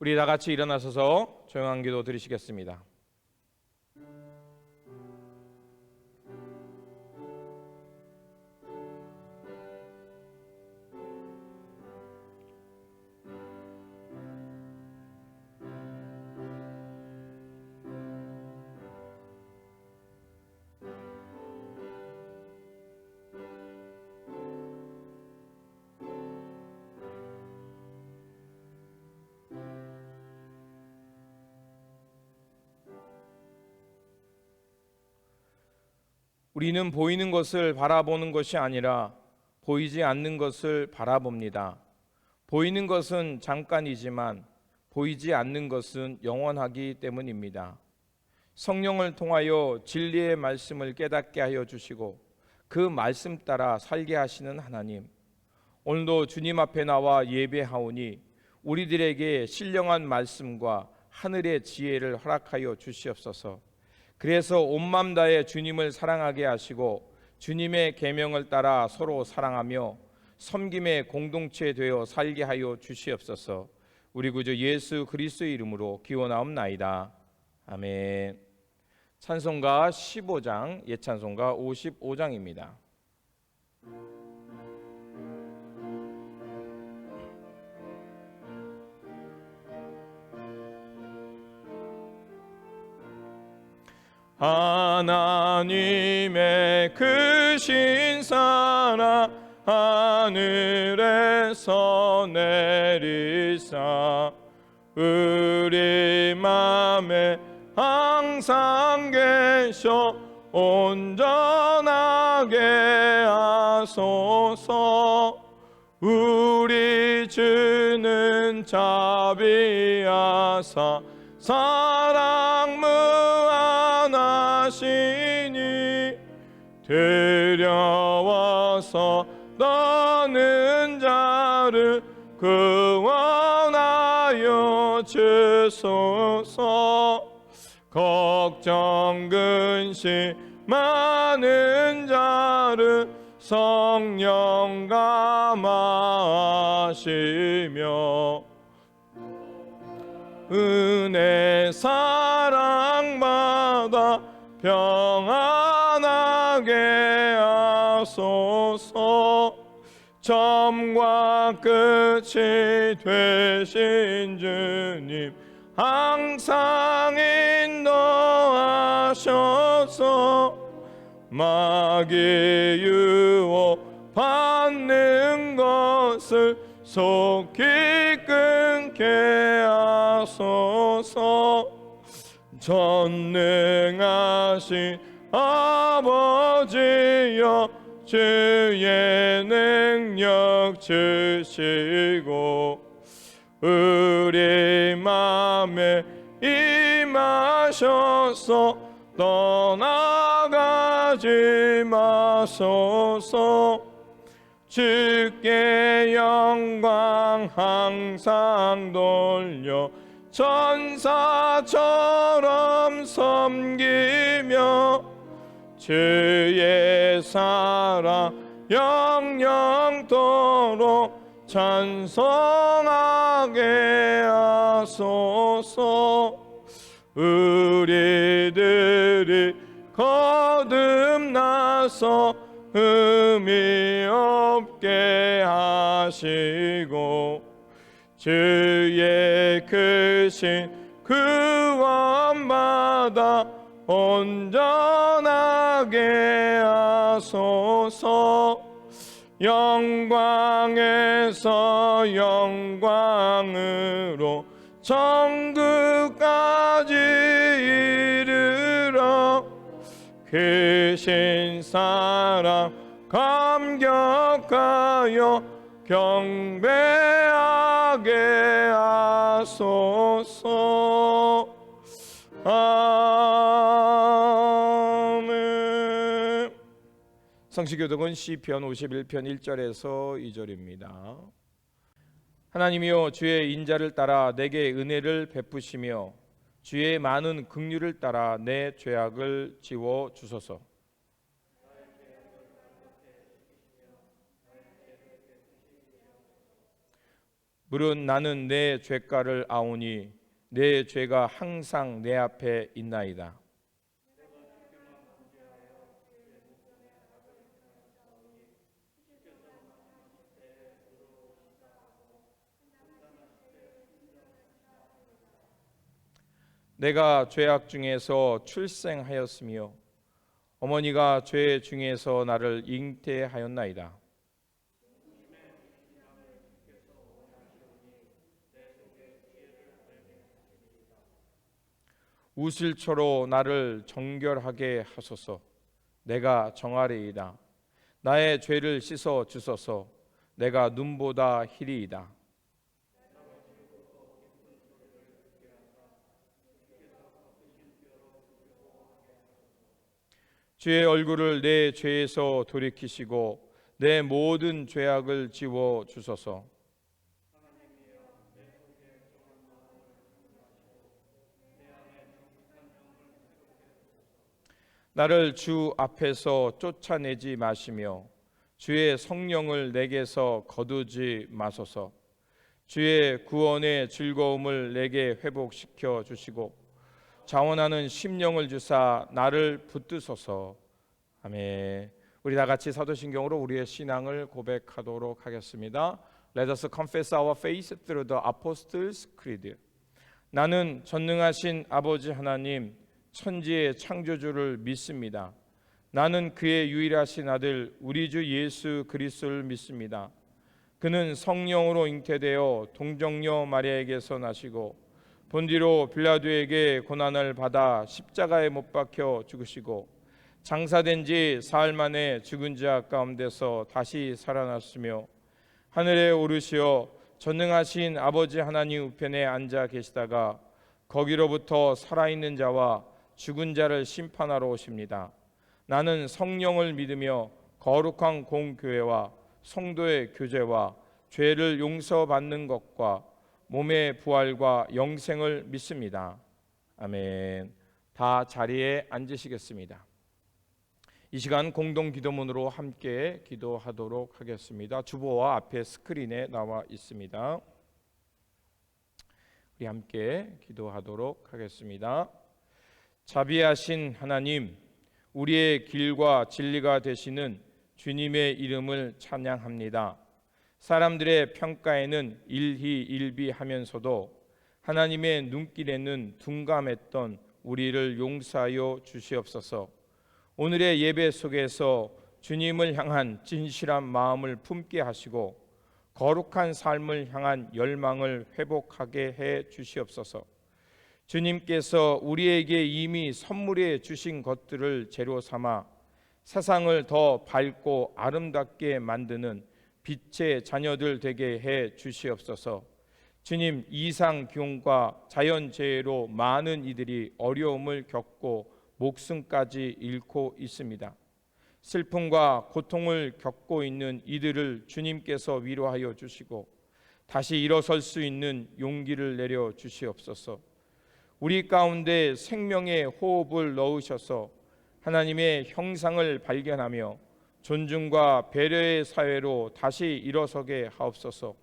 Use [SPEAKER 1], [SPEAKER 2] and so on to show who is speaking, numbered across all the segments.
[SPEAKER 1] 우리 다 같이 일어나셔서 조용한 기도 드리시겠습니다. 우리는 보이는 것을 바라보는 것이 아니라 보이지 않는 것을 바라봅니다. 보이는 것은 잠깐이지만 보이지 않는 것은 영원하기 때문입니다. 성령을 통하여 진리의 말씀을 깨닫게 하여 주시고 그 말씀 따라 살게 하시는 하나님, 오늘도 주님 앞에 나와 예배하오니 우리들에게 신령한 말씀과 하늘의 지혜를 허락하여 주시옵소서. 그래서 온 맘 다해 주님을 사랑하게 하시고 주님의 계명을 따라 서로 사랑하며 섬김의 공동체 되어 살게 하여 주시옵소서. 우리 구주 예수 그리스도의 이름으로 기원하옵나이다. 아멘. 찬송가 15장, 예찬송가 55장입니다. 하나님의 크신 사랑 하늘에서 내리사 우리 맘에 항상 계셔 온전하게 하소서. 우리 주는 자비하사 사랑 무한하시니 들여와서 떠는 자를 구원하여 주소서. 걱정 근심 많은 자를 성령 감화하시며 은혜 사랑받아 평안하게 하소서. 처음과 끝이 되신 주님 항상 인도하셔서 마귀 유혹 받는 것을 속히 끊게 하소서. 전능하신 아버지여 주의 능력 주시고 우리 맘에 임하셔서 떠나가지 마소서. 주께 영광 항상 돌려 천사처럼 섬기며 주의 사랑 영영토록 찬송하게 하소서. 우리들이 거듭나서 흠이 없게 하시고 주의 크신 구원받아 온전하게 하소서. 영광에서 영광으로 천국까지 이르러 크신 사랑 감격하여 경배하게 하소서. 아멘. 성시교독은 시편 51편 1절에서 2절입니다. 하나님이여 주의 인자를 따라 내게 은혜를 베푸시며 주의 많은 긍휼을 따라 내 죄악을 지워 주소서. 무릇 나는 내 죄가를 아오니 내 죄가 항상 내 앞에 있나이다. 내가 죄악 중에서 출생하였으며 어머니가 죄 중에서 나를 잉태하였나이다. 우슬초로 나를 정결하게 하소서. 내가 정하리이다. 나의 죄를 씻어 주소서. 내가 눈보다 희리이다. 주의 얼굴을 내 죄에서 돌이키시고 내 모든 죄악을 지워 주소서. 나를 주 앞에서 쫓아내지 마시며 주의 성령을 내게서 거두지 마소서. 주의 구원의 즐거움을 내게 회복시켜 주시고 자원하는 심령을 주사 나를 붙드소서. 아멘. 우리 다 같이 사도신경으로 우리의 신앙을 고백하도록 하겠습니다. Let us confess our faith through the Apostles' Creed. 나는 전능하신 아버지 하나님 천지의 창조주를 믿습니다. 나는 그의 유일하신 아들 우리 주 예수 그리스도를 믿습니다. 그는 성령으로 잉태되어 동정녀 마리아에게서 나시고 본디로 빌라도에게 고난을 받아 십자가에 못 박혀 죽으시고 장사된 지 사흘 만에 죽은 자 가운데서 다시 살아났으며 하늘에 오르시어 전능하신 아버지 하나님 우편에 앉아 계시다가 거기로부터 살아있는 자와 죽은 자를 심판하러 오십니다. 나는 성령을 믿으며 거룩한 공교회와 성도의 교제와 죄를 용서받는 것과 몸의 부활과 영생을 믿습니다. 아멘. 다 자리에 앉으시겠습니다. 이 시간 공동 기도문으로 함께 기도하도록 하겠습니다. 주보와 앞에 스크린에 나와 있습니다. 우리 함께 기도하도록 하겠습니다. 자비하신 하나님, 우리의 길과 진리가 되시는 주님의 이름을 찬양합니다. 사람들의 평가에는 일희일비하면서도 하나님의 눈길에는 둔감했던 우리를 용서하여 주시옵소서. 오늘의 예배 속에서 주님을 향한 진실한 마음을 품게 하시고 거룩한 삶을 향한 열망을 회복하게 해 주시옵소서. 주님께서 우리에게 이미 선물해 주신 것들을 재료 삼아 세상을 더 밝고 아름답게 만드는 빛의 자녀들 되게 해 주시옵소서. 주님, 이상기온과 자연재해로 많은 이들이 어려움을 겪고 목숨까지 잃고 있습니다. 슬픔과 고통을 겪고 있는 이들을 주님께서 위로하여 주시고 다시 일어설 수 있는 용기를 내려 주시옵소서. 우리 가운데 생명의 호흡을 넣으셔서 하나님의 형상을 발견하며 존중과 배려의 사회로 다시 일어서게 하옵소서.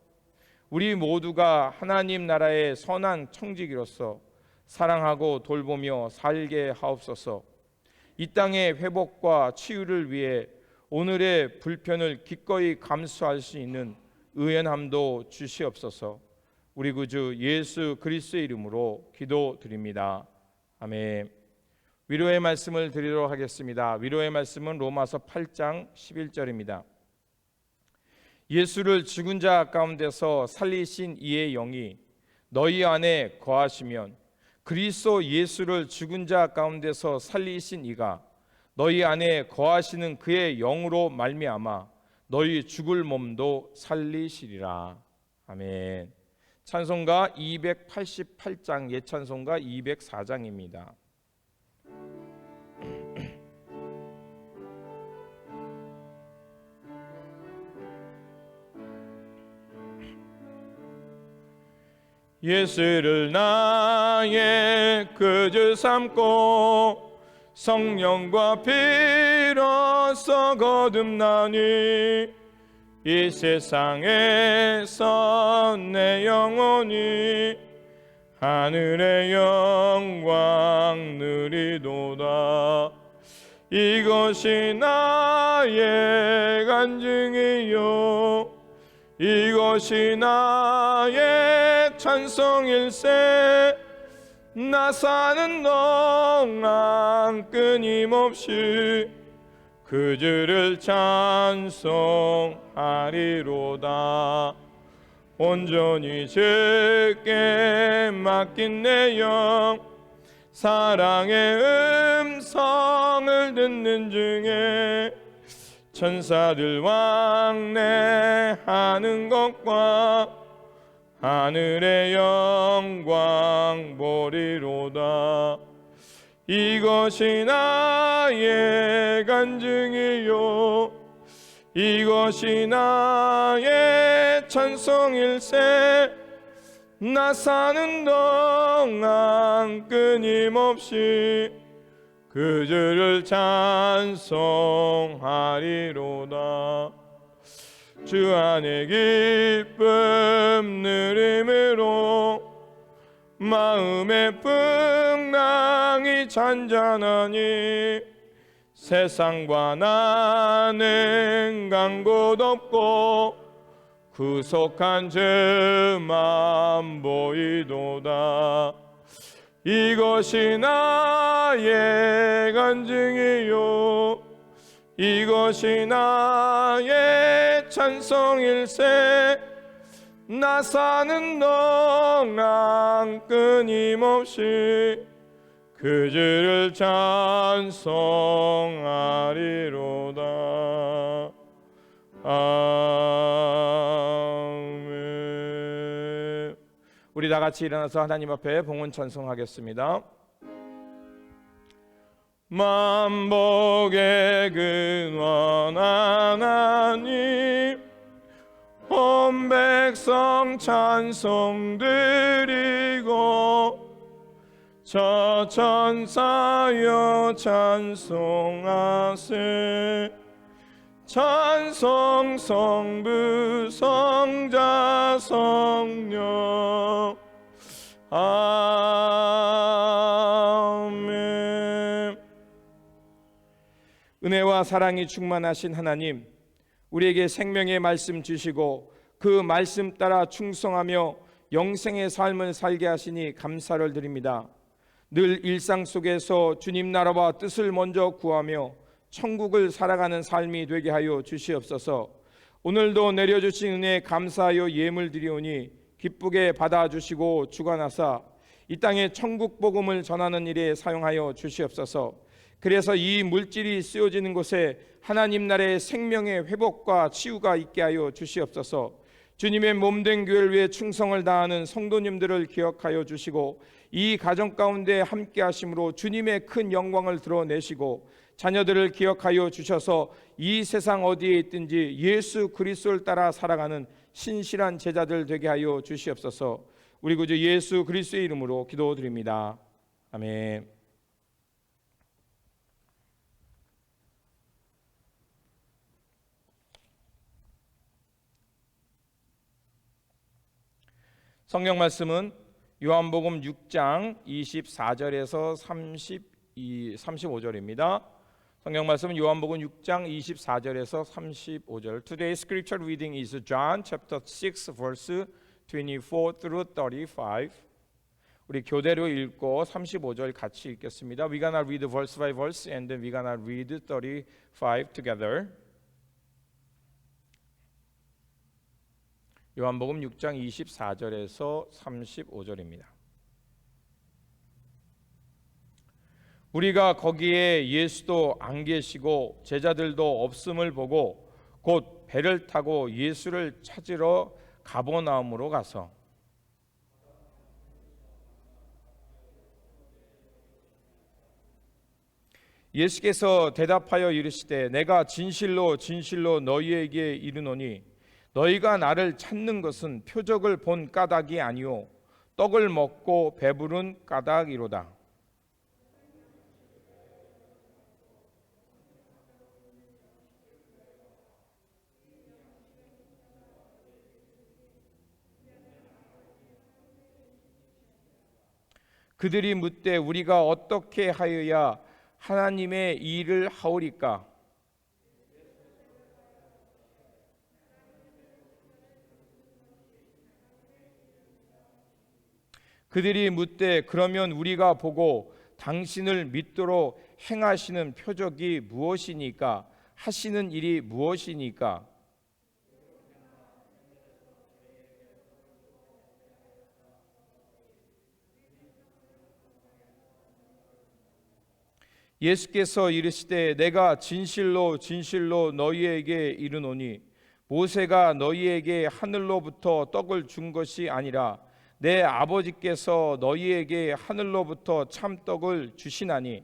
[SPEAKER 1] 우리 모두가 하나님 나라의 선한 청지기로서 사랑하고 돌보며 살게 하옵소서. 이 땅의 회복과 치유를 위해 오늘의 불편을 기꺼이 감수할 수 있는 의연함도 주시옵소서. 우리 구주 예수 그리스도의 이름으로 기도드립니다. 아멘. 위로의 말씀을 드리도록 하겠습니다. 위로의 말씀은 로마서 8장 11절입니다. 예수를 죽은 자 가운데서 살리신 이의 영이 너희 안에 거하시면 그리스도 예수를 죽은 자 가운데서 살리신 이가 너희 안에 거하시는 그의 영으로 말미암아 너희 죽을 몸도 살리시리라. 아멘. 찬송가 288장 예찬송가 204장입니다. 예수를 나의 구주 삼고 성령과 피로써 거듭나니 이 세상에서 내 영혼이 하늘의 영광 누리도다. 이것이 나의 간증이요 이것이 나의 찬송일세. 나 사는 동안 끊임없이 그 주를 찬송하리로다. 온전히 주께 맡긴 내 영 사랑의 음성을 듣는 중에 천사들 왕래하는 것과 하늘의 영광 보리로다. 이것이 나의 간증이요 이것이 나의 찬송일세. 나 사는 동안 끊임없이 그 주를 찬송하리로다. 주 안에 기쁨 누림으로 마음의 풍랑이 잔잔하니 세상과 나는 간 곳 없고 구속한 죄만 보이도다. 이것이 나의 간증이요 이것이 나의 찬송일세. 나 사는 동안 끊임없이 그 주를 찬송하리로다. 아멘. 우리 다 같이 일어나서 하나님 앞에 봉헌 찬송하겠습니다. 만복의 근원 하나님 온 백성 찬송 드리고 저 천사여 찬송하세. 찬송 성부 성자 성령 아멘. 은혜와 사랑이 충만하신 하나님, 우리에게 생명의 말씀 주시고 그 말씀 따라 충성하며 영생의 삶을 살게 하시니 감사를 드립니다. 늘 일상 속에서 주님 나라와 뜻을 먼저 구하며 천국을 살아가는 삶이 되게 하여 주시옵소서. 오늘도 내려주신 은혜에 감사하여 예물 드리오니 기쁘게 받아주시고 주관하사 이 땅에 천국 복음을 전하는 일에 사용하여 주시옵소서. 그래서 이 물질이 쓰여지는 곳에 하나님 나라의 생명의 회복과 치유가 있게 하여 주시옵소서. 주님의 몸된 교회를 위해 충성을 다하는 성도님들을 기억하여 주시고 이 가정 가운데 함께 하심으로 주님의 큰 영광을 드러내시고 자녀들을 기억하여 주셔서 이 세상 어디에 있든지 예수 그리스도를 따라 살아가는 신실한 제자들 되게 하여 주시옵소서. 우리 구주 예수 그리스도의 이름으로 기도드립니다. 아멘. 성경 말씀은 요한복음 6장 24절에서 35절입니다. 성경 말씀은 요한복음 6장 24절에서 35절. Today's scripture reading is John chapter 6 verse 24 through 35. 우리 교대로 읽고 35절 같이 읽겠습니다. We're gonna read verse by verse and then we're gonna read 35 together. 요한복음 6장 24절에서 35절입니다. 우리가 거기에 예수도 안 계시고 제자들도 없음을 보고 곧 배를 타고 예수를 찾으러 가버나움으로 가서 예수께서 대답하여 이르시되 내가 진실로 진실로 너희에게 이르노니 너희가 나를 찾는 것은 표적을 본 까닭이 아니요 떡을 먹고 배부른 까닭이로다. 그들이 묻되 우리가 어떻게 하여야 하나님의 일을 하오리까? 그들이 묻되 그러면 우리가 보고 당신을 믿도록 행하시는 표적이 무엇이니까? 하시는 일이 무엇이니까? 예수께서 이르시되 내가 진실로 진실로 너희에게 이르노니 모세가 너희에게 하늘로부터 떡을 준 것이 아니라 내 아버지께서 너희에게 하늘로부터 참떡을 주시나니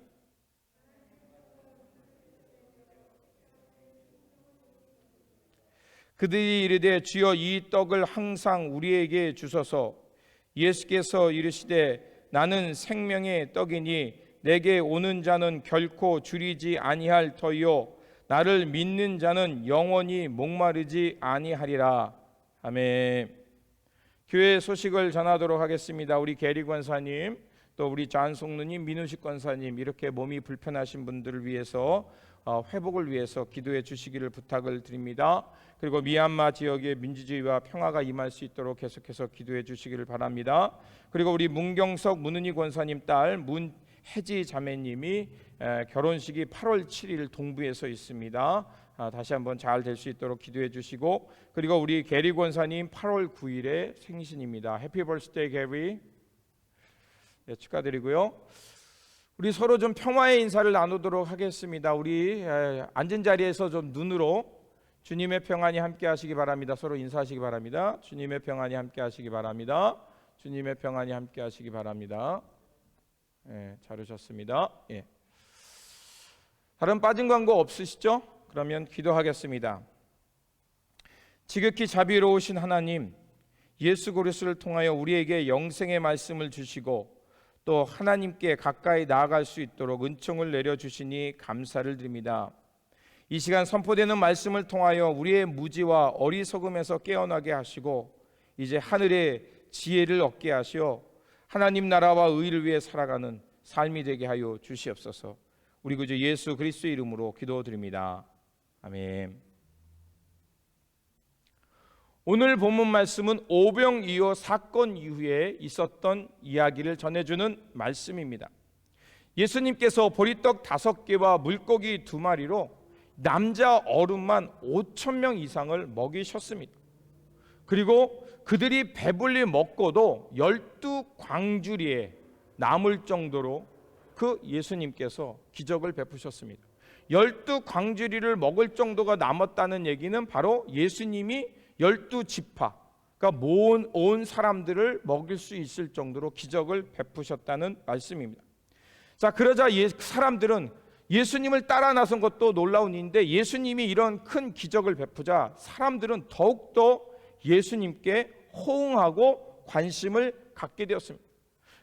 [SPEAKER 1] 그들이 이르되 주여 이 떡을 항상 우리에게 주소서. 예수께서 이르시되 나는 생명의 떡이니 내게 오는 자는 결코 줄이지 아니할 터이요 나를 믿는 자는 영원히 목마르지 아니하리라. 아멘. 교회 소식을 전하도록 하겠습니다. 우리 계리 권사님, 또 우리 잔송누님, 민우식 권사님, 이렇게 몸이 불편하신 분들을 위해서 회복을 위해서 기도해 주시기를 부탁을 드립니다. 그리고 미얀마 지역의 민주주의와 평화가 임할 수 있도록 계속해서 기도해 주시기를 바랍니다. 그리고 우리 문경석 문은희 권사님 딸 문혜지 자매님이 결혼식이 8월 7일 동부에서 있습니다. 다시 한번 잘 될 수 있도록 기도해 주시고, 그리고 우리 게리 권사님 8월 9일에 생신입니다. 해피 벌스데이 게리. 네, 축하드리고요. 우리 서로 좀 평화의 인사를 나누도록 하겠습니다. 우리 앉은 자리에서 좀 눈으로 주님의 평안이 함께 하시기 바랍니다. 서로 인사하시기 바랍니다. 주님의 평안이 함께 하시기 바랍니다. 주님의 평안이 함께 하시기 바랍니다. 네, 잘 오셨습니다. 예. 다른 빠진 광고 없으시죠? 그러면 기도하겠습니다. 지극히 자비로우신 하나님, 예수 그리스도를 통하여 우리에게 영생의 말씀을 주시고 또 하나님께 가까이 나아갈 수 있도록 은총을 내려주시니 감사를 드립니다. 이 시간 선포되는 말씀을 통하여 우리의 무지와 어리석음에서 깨어나게 하시고 이제 하늘의 지혜를 얻게 하시어 하나님 나라와 의를 위해 살아가는 삶이 되게 하여 주시옵소서. 우리 구주 예수 그리스도의 이름으로 기도드립니다. 아멘. 오늘 본문 말씀은 오병이어 사건 이후에 있었던 이야기를 전해주는 말씀입니다. 예수님께서 보리떡 5개와 물고기 2마리로 남자 어른만 5,000명 이상을 먹이셨습니다. 그리고 그들이 배불리 먹고도 12광주리에 남을 정도로 그 예수님께서 기적을 베푸셨습니다. 12광주리를 먹을 정도가 남았다는 얘기는 바로 예수님이 12지파, 그러니까 온 사람들을 먹일 수 있을 정도로 기적을 베푸셨다는 말씀입니다. 자, 그러자 사람들은 예수님을 따라 나선 것도 놀라운 일인데 예수님이 이런 큰 기적을 베푸자 사람들은 더욱더 예수님께 호응하고 관심을 갖게 되었습니다.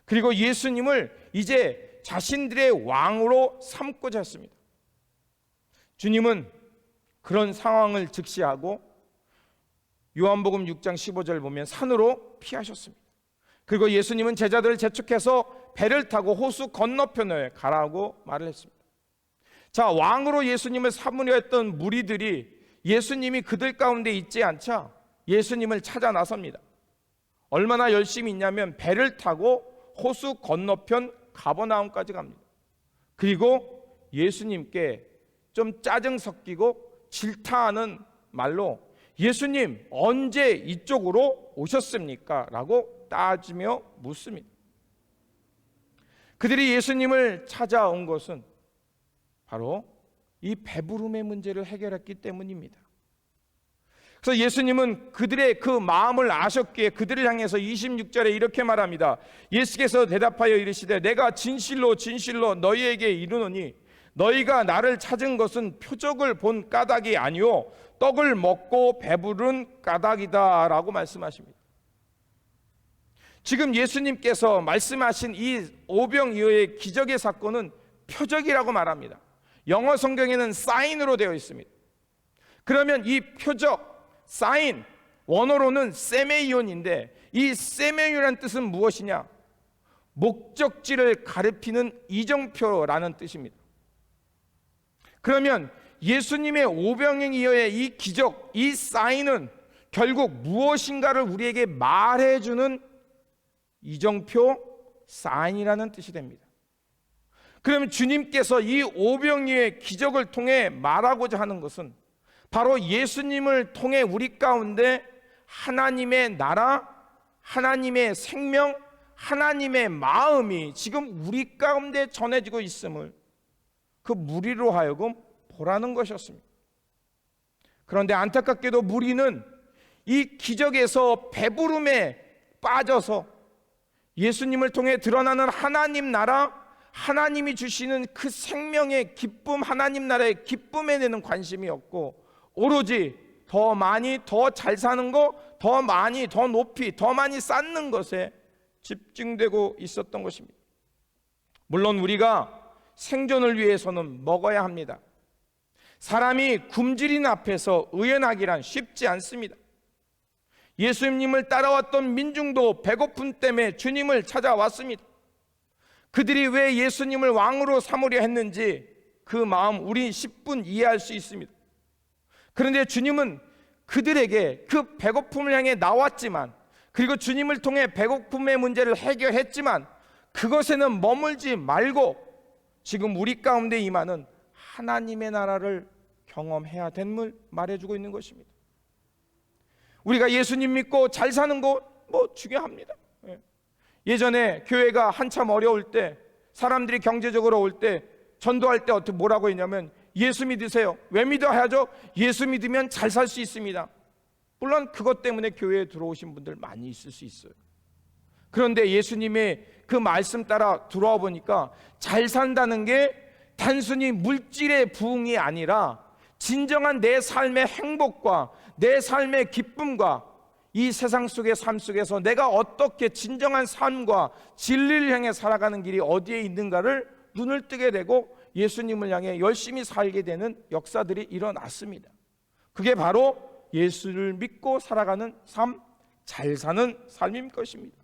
[SPEAKER 1] 그리고 예수님을 이제 자신들의 왕으로 삼고자 했습니다. 주님은 그런 상황을 직시하고 요한복음 6장 15절 보면 산으로 피하셨습니다. 그리고 예수님은 제자들을 재촉해서 배를 타고 호수 건너편에 가라고 말을 했습니다. 자, 왕으로 예수님을 삼으려 했던 무리들이 예수님이 그들 가운데 있지 않자 예수님을 찾아 나섭니다. 얼마나 열심히 있냐면 배를 타고 호수 건너편 가버나움까지 갑니다. 그리고 예수님께 좀 짜증 섞이고 질타하는 말로 예수님 언제 이쪽으로 오셨습니까? 라고 따지며 묻습니다. 그들이 예수님을 찾아온 것은 바로 이 배부름의 문제를 해결했기 때문입니다. 그래서 예수님은 그들의 그 마음을 아셨기에 그들을 향해서 26절에 이렇게 말합니다. 예수께서 대답하여 이르시되 내가 진실로 진실로 너희에게 이르노니 너희가 나를 찾은 것은 표적을 본 까닭이 아니요 떡을 먹고 배부른 까닭이다 라고 말씀하십니다. 지금 예수님께서 말씀하신 이 오병이어의 기적의 사건은 표적이라고 말합니다. 영어 성경에는 사인으로 되어 있습니다. 그러면 이 표적, 사인, 원어로는 세메이온인데 이 세메이온이라는 뜻은 무엇이냐? 목적지를 가리키는 이정표라는 뜻입니다. 그러면 예수님의 오병이어의 이 기적, 이 사인은 결국 무엇인가를 우리에게 말해주는 이정표, 사인이라는 뜻이 됩니다. 그러면 주님께서 이 오병이어의 기적을 통해 말하고자 하는 것은 바로 예수님을 통해 우리 가운데 하나님의 나라, 하나님의 생명, 하나님의 마음이 지금 우리 가운데 전해지고 있음을 그 무리로 하여금 보라는 것이었습니다. 그런데 안타깝게도 무리는 이 기적에서 배부름에 빠져서 예수님을 통해 드러나는 하나님 나라, 하나님이 주시는 그 생명의 기쁨, 하나님 나라의 기쁨에 대한 관심이 없고 오로지 더 많이 더 잘 사는 거, 더 많이 더 높이 더 많이 쌓는 것에 집중되고 있었던 것입니다. 물론 우리가 생존을 위해서는 먹어야 합니다. 사람이 굶주린 앞에서 의연하기란 쉽지 않습니다. 예수님을 따라왔던 민중도 배고픔 때문에 주님을 찾아왔습니다. 그들이 왜 예수님을 왕으로 삼으려 했는지 그 마음 우리 10분 이해할 수 있습니다. 그런데 주님은 그들에게 그 배고픔을 향해 나왔지만, 그리고 주님을 통해 배고픔의 문제를 해결했지만 그것에는 머물지 말고 지금 우리 가운데 임하는 하나님의 나라를 경험해야 됨을 말해주고 있는 것입니다. 우리가 예수님 믿고 잘 사는 거 뭐 중요합니다. 예전에 교회가 한참 어려울 때, 사람들이 경제적으로 올 때 전도할 때 어떻게 뭐라고 했냐면 예수 믿으세요. 왜 믿어야 하죠? 예수 믿으면 잘 살 수 있습니다. 물론 그것 때문에 교회에 들어오신 분들 많이 있을 수 있어요. 그런데 예수님의 그 말씀 따라 들어와 보니까 잘 산다는 게 단순히 물질의 부흥이 아니라 진정한 내 삶의 행복과 내 삶의 기쁨과 이 세상 속의 삶 속에서 내가 어떻게 진정한 삶과 진리를 향해 살아가는 길이 어디에 있는가를 눈을 뜨게 되고 예수님을 향해 열심히 살게 되는 역사들이 일어났습니다. 그게 바로 예수를 믿고 살아가는 삶, 잘 사는 삶일 것입니다.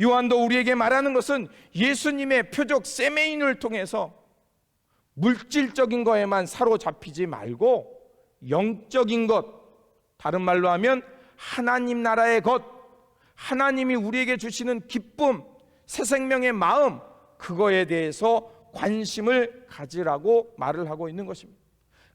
[SPEAKER 1] 요한도 우리에게 말하는 것은 예수님의 표적 세메인을 통해서 물질적인 거에만 사로잡히지 말고 영적인 것, 다른 말로 하면 하나님 나라의 것, 하나님이 우리에게 주시는 기쁨, 새 생명의 마음, 그거에 대해서 관심을 가지라고 말을 하고 있는 것입니다.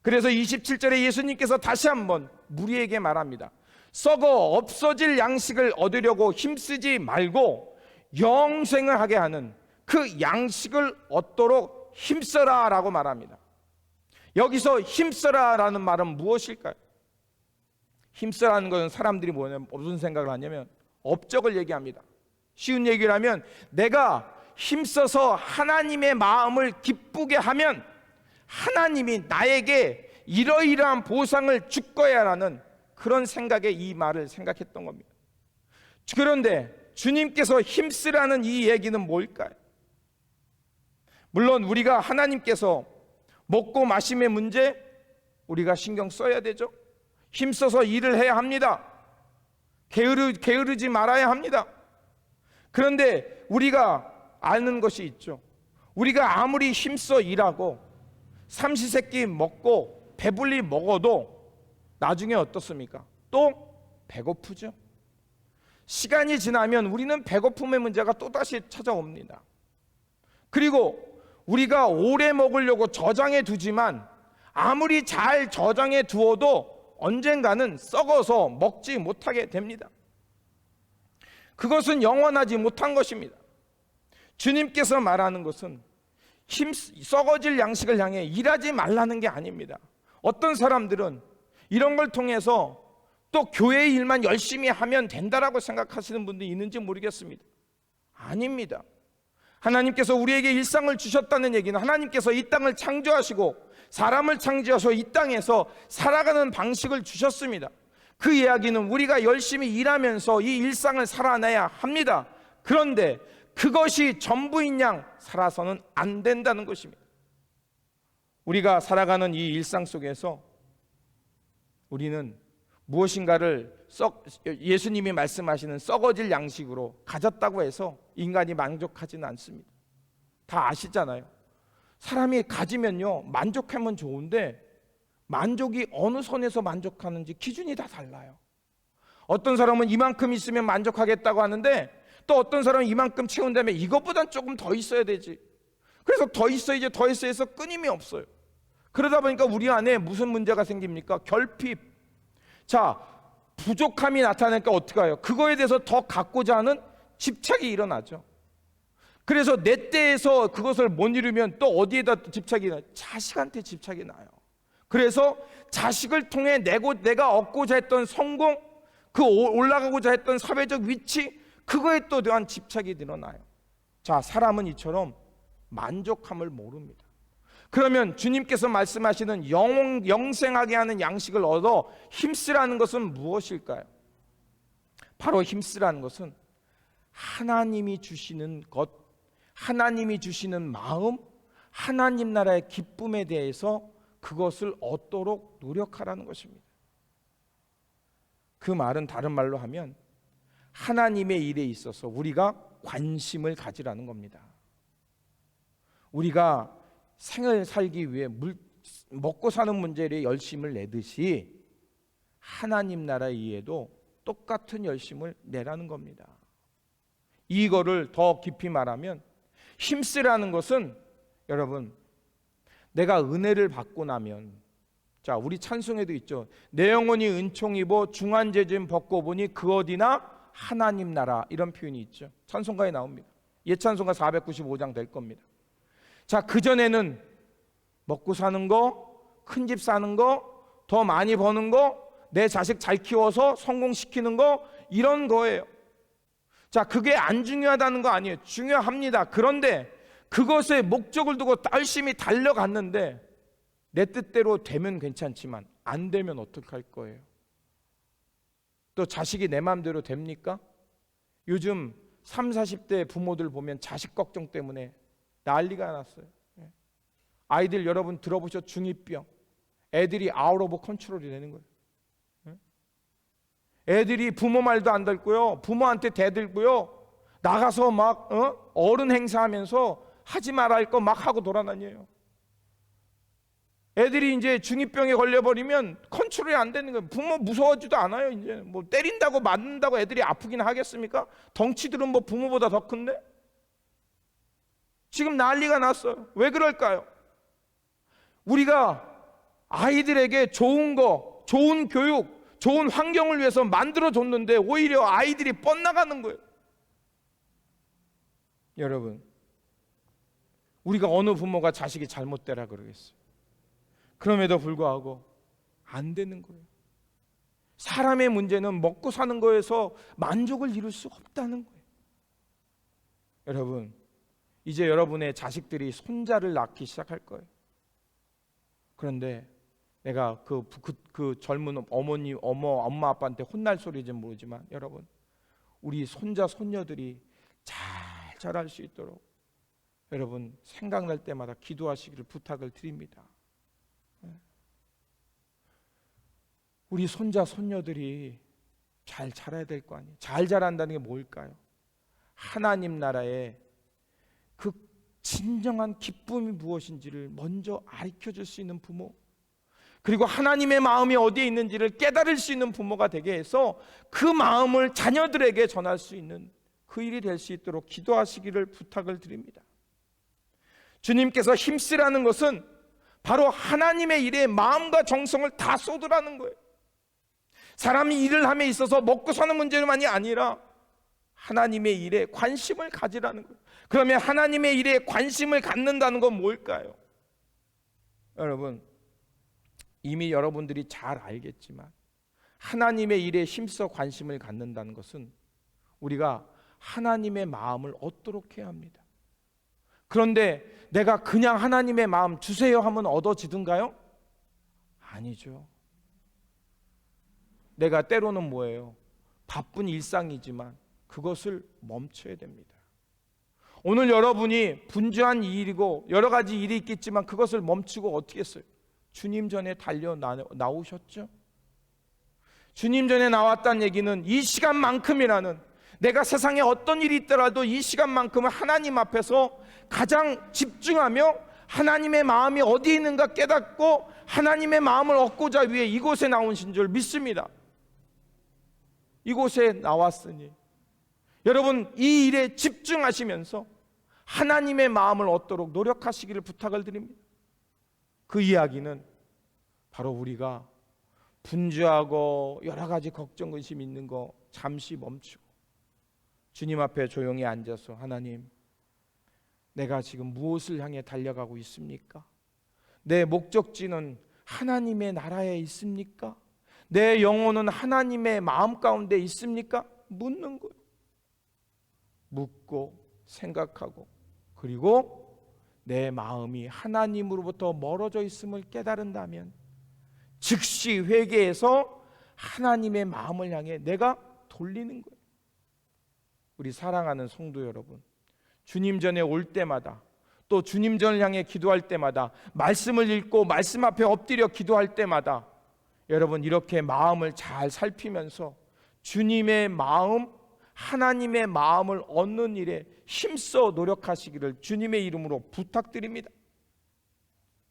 [SPEAKER 1] 그래서 27절에 예수님께서 다시 한번 무리에게 말합니다. 썩어 없어질 양식을 얻으려고 힘쓰지 말고 영생을 하게 하는 그 양식을 얻도록 힘써라 라고 말합니다. 여기서 힘써라라는 말은 무엇일까요? 힘써라는 것은 사람들이 무슨 생각을 하냐면 업적을 얘기합니다. 쉬운 얘기를 하면 내가 힘써서 하나님의 마음을 기쁘게 하면 하나님이 나에게 이러이러한 보상을 줄 거야 라는 그런 생각에 이 말을 생각했던 겁니다. 그런데 주님께서 힘쓰라는 이 얘기는 뭘까요? 물론 우리가 하나님께서 먹고 마심의 문제 우리가 신경 써야 되죠. 힘써서 일을 해야 합니다. 게으르지 말아야 합니다. 그런데 우리가 아는 것이 있죠. 우리가 아무리 힘써 일하고 삼시세끼 먹고 배불리 먹어도 나중에 어떻습니까? 또 배고프죠. 시간이 지나면 우리는 배고픔의 문제가 또다시 찾아옵니다. 그리고 우리가 오래 먹으려고 저장해 두지만 아무리 잘 저장해 두어도 언젠가는 썩어서 먹지 못하게 됩니다. 그것은 영원하지 못한 것입니다. 주님께서 말하는 것은 썩어질 양식을 향해 일하지 말라는 게 아닙니다. 어떤 사람들은 이런 걸 통해서 또 교회의 일만 열심히 하면 된다라고 생각하시는 분들이 있는지 모르겠습니다. 아닙니다. 하나님께서 우리에게 일상을 주셨다는 얘기는 하나님께서 이 땅을 창조하시고 사람을 창조하셔서 이 땅에서 살아가는 방식을 주셨습니다. 그 이야기는 우리가 열심히 일하면서 이 일상을 살아내야 합니다. 그런데 그것이 전부인 양 살아서는 안 된다는 것입니다. 우리가 살아가는 이 일상 속에서 우리는 무엇인가를 예수님이 말씀하시는 썩어질 양식으로 가졌다고 해서 인간이 만족하지는 않습니다. 다 아시잖아요. 사람이 가지면요, 만족하면 좋은데 만족이 어느 선에서 만족하는지 기준이 다 달라요. 어떤 사람은 이만큼 있으면 만족하겠다고 하는데 또 어떤 사람은 이만큼 채운다면 이것보단 조금 더 있어야 되지. 그래서 더 있어야지, 더 있어야 해서 끊임이 없어요. 그러다 보니까 우리 안에 무슨 문제가 생깁니까? 결핍. 자, 부족함이 나타나니까 어떻게 해요? 그거에 대해서 더 갖고자 하는 집착이 일어나죠. 그래서 내 때에서 그것을 못 이루면 또 어디에다 집착이 나요? 자식한테 집착이 나요. 그래서 자식을 통해 내가 얻고자 했던 성공, 그 올라가고자 했던 사회적 위치, 그거에 또 대한 집착이 늘어나요. 자, 사람은 이처럼 만족함을 모릅니다. 그러면 주님께서 말씀하시는 영생하게 하는 양식을 얻어 힘쓰라는 것은 무엇일까요? 바로 힘쓰라는 것은 하나님이 주시는 것, 하나님이 주시는 마음, 하나님 나라의 기쁨에 대해서 그것을 얻도록 노력하라는 것입니다. 그 말은 다른 말로 하면 하나님의 일에 있어서 우리가 관심을 가지라는 겁니다. 우리가 생을 살기 위해 먹고 사는 문제에 열심을 내듯이 하나님 나라 이에도 똑같은 열심을 내라는 겁니다. 이거를 더 깊이 말하면 힘쓰라는 것은, 여러분, 내가 은혜를 받고 나면, 자, 우리 찬송에도 있죠. 내 영혼이 은총 입어 중한 죄짐 벗고 보니 그 어디나 하나님 나라, 이런 표현이 있죠. 찬송가에 나옵니다. 예찬송가 495장 될 겁니다. 자, 그전에는 먹고 사는 거, 큰 집 사는 거, 더 많이 버는 거, 내 자식 잘 키워서 성공시키는 거, 이런 거예요. 자, 그게 안 중요하다는 거 아니에요. 중요합니다. 그런데 그것에 목적을 두고 열심히 달려갔는데 내 뜻대로 되면 괜찮지만 안 되면 어떡할 거예요? 또 자식이 내 마음대로 됩니까? 요즘 30, 40대 부모들 보면 자식 걱정 때문에 난리가 났어요. 아이들 여러분 들어보셨? 중2병. 애들이 아웃 오브 컨트롤이 되는 거예요. 애들이 부모 말도 안 듣고요, 부모한테 대들고요, 나가서 막 어른 행사하면서 하지 말아 할 거 막 하고 돌아다녀요. 애들이 이제 중2병에 걸려버리면 컨트롤이 안 되는 거예요. 부모 무서워지도 않아요. 이제 뭐 때린다고 맞는다고 애들이 아프긴 하겠습니까? 덩치들은 뭐 부모보다 더 큰데? 지금 난리가 났어요. 왜 그럴까요? 우리가 아이들에게 좋은 거, 좋은 교육, 좋은 환경을 위해서 만들어줬는데 오히려 아이들이 뻗나가는 거예요. 여러분, 우리가 어느 부모가 자식이 잘못되라 그러겠어요? 그럼에도 불구하고 안 되는 거예요. 사람의 문제는 먹고 사는 거에서 만족을 이룰 수 없다는 거예요. 여러분, 이제 여러분의 자식들이 손자를 낳기 시작할 거예요. 그런데 내가 그 젊은 엄마 아빠한테 혼날 소리인지 모르지만, 여러분, 우리 손자 손녀들이 잘 자랄 수 있도록 여러분 생각날 때마다 기도하시기를 부탁을 드립니다. 우리 손자 손녀들이 잘 자라야 될 거 아니에요. 잘 자란다는 게 뭘까요? 하나님 나라의 그 진정한 기쁨이 무엇인지를 먼저 가르쳐줄 수 있는 부모, 그리고 하나님의 마음이 어디에 있는지를 깨달을 수 있는 부모가 되게 해서 그 마음을 자녀들에게 전할 수 있는 그 일이 될 수 있도록 기도하시기를 부탁을 드립니다. 주님께서 힘쓰라는 것은 바로 하나님의 일에 마음과 정성을 다 쏟으라는 거예요. 사람이 일을 함에 있어서 먹고 사는 문제만이 아니라 하나님의 일에 관심을 가지라는 거예요. 그러면 하나님의 일에 관심을 갖는다는 건 뭘까요? 여러분, 이미 여러분들이 잘 알겠지만 하나님의 일에 힘써 관심을 갖는다는 것은 우리가 하나님의 마음을 얻도록 해야 합니다. 그런데 내가 그냥 하나님의 마음 주세요 하면 얻어지든가요? 아니죠. 내가 때로는 뭐예요? 바쁜 일상이지만 그것을 멈춰야 됩니다. 오늘 여러분이 분주한 일이고 여러 가지 일이 있겠지만 그것을 멈추고 어떻게 했어요? 주님 전에 달려 나오셨죠? 주님 전에 나왔다는 얘기는 이 시간만큼이라는, 내가 세상에 어떤 일이 있더라도 이 시간만큼은 하나님 앞에서 가장 집중하며 하나님의 마음이 어디에 있는가 깨닫고 하나님의 마음을 얻고자 위해 이곳에 나오신 줄 믿습니다. 이곳에 나왔으니 여러분 이 일에 집중하시면서 하나님의 마음을 얻도록 노력하시기를 부탁을 드립니다. 그 이야기는 바로 우리가 분주하고 여러 가지 걱정 근심 있는 거 잠시 멈추고 주님 앞에 조용히 앉아서, 하나님, 내가 지금 무엇을 향해 달려가고 있습니까? 내 목적지는 하나님의 나라에 있습니까? 내 영혼은 하나님의 마음 가운데 있습니까? 묻는 거예요. 묻고 생각하고, 그리고 내 마음이 하나님으로부터 멀어져 있음을 깨달은다면 즉시 회개해서 하나님의 마음을 향해 내가 돌리는 거예요. 우리 사랑하는 성도 여러분, 주님 전에 올 때마다, 또 주님 전을 향해 기도할 때마다, 말씀을 읽고 말씀 앞에 엎드려 기도할 때마다 여러분 이렇게 마음을 잘 살피면서 주님의 마음, 하나님의 마음을 얻는 일에 힘써 노력하시기를 주님의 이름으로 부탁드립니다.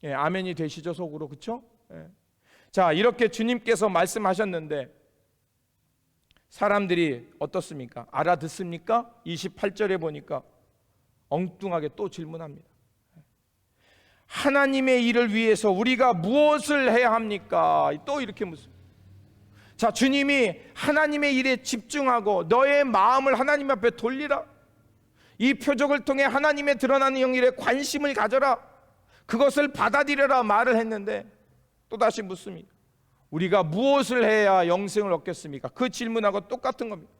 [SPEAKER 1] 예, 아멘이 되시죠, 속으로? 그렇죠? 예. 자, 이렇게 주님께서 말씀하셨는데 사람들이 어떻습니까? 알아듣습니까? 28절에 보니까 엉뚱하게 또 질문합니다. 하나님의 일을 위해서 우리가 무엇을 해야 합니까? 또 이렇게 묻습니다. 자, 주님이 하나님의 일에 집중하고 너의 마음을 하나님 앞에 돌리라, 이 표적을 통해 하나님의 드러나는 영일에 관심을 가져라, 그것을 받아들여라 말을 했는데 또다시 묻습니다. 우리가 무엇을 해야 영생을 얻겠습니까? 그 질문하고 똑같은 겁니다.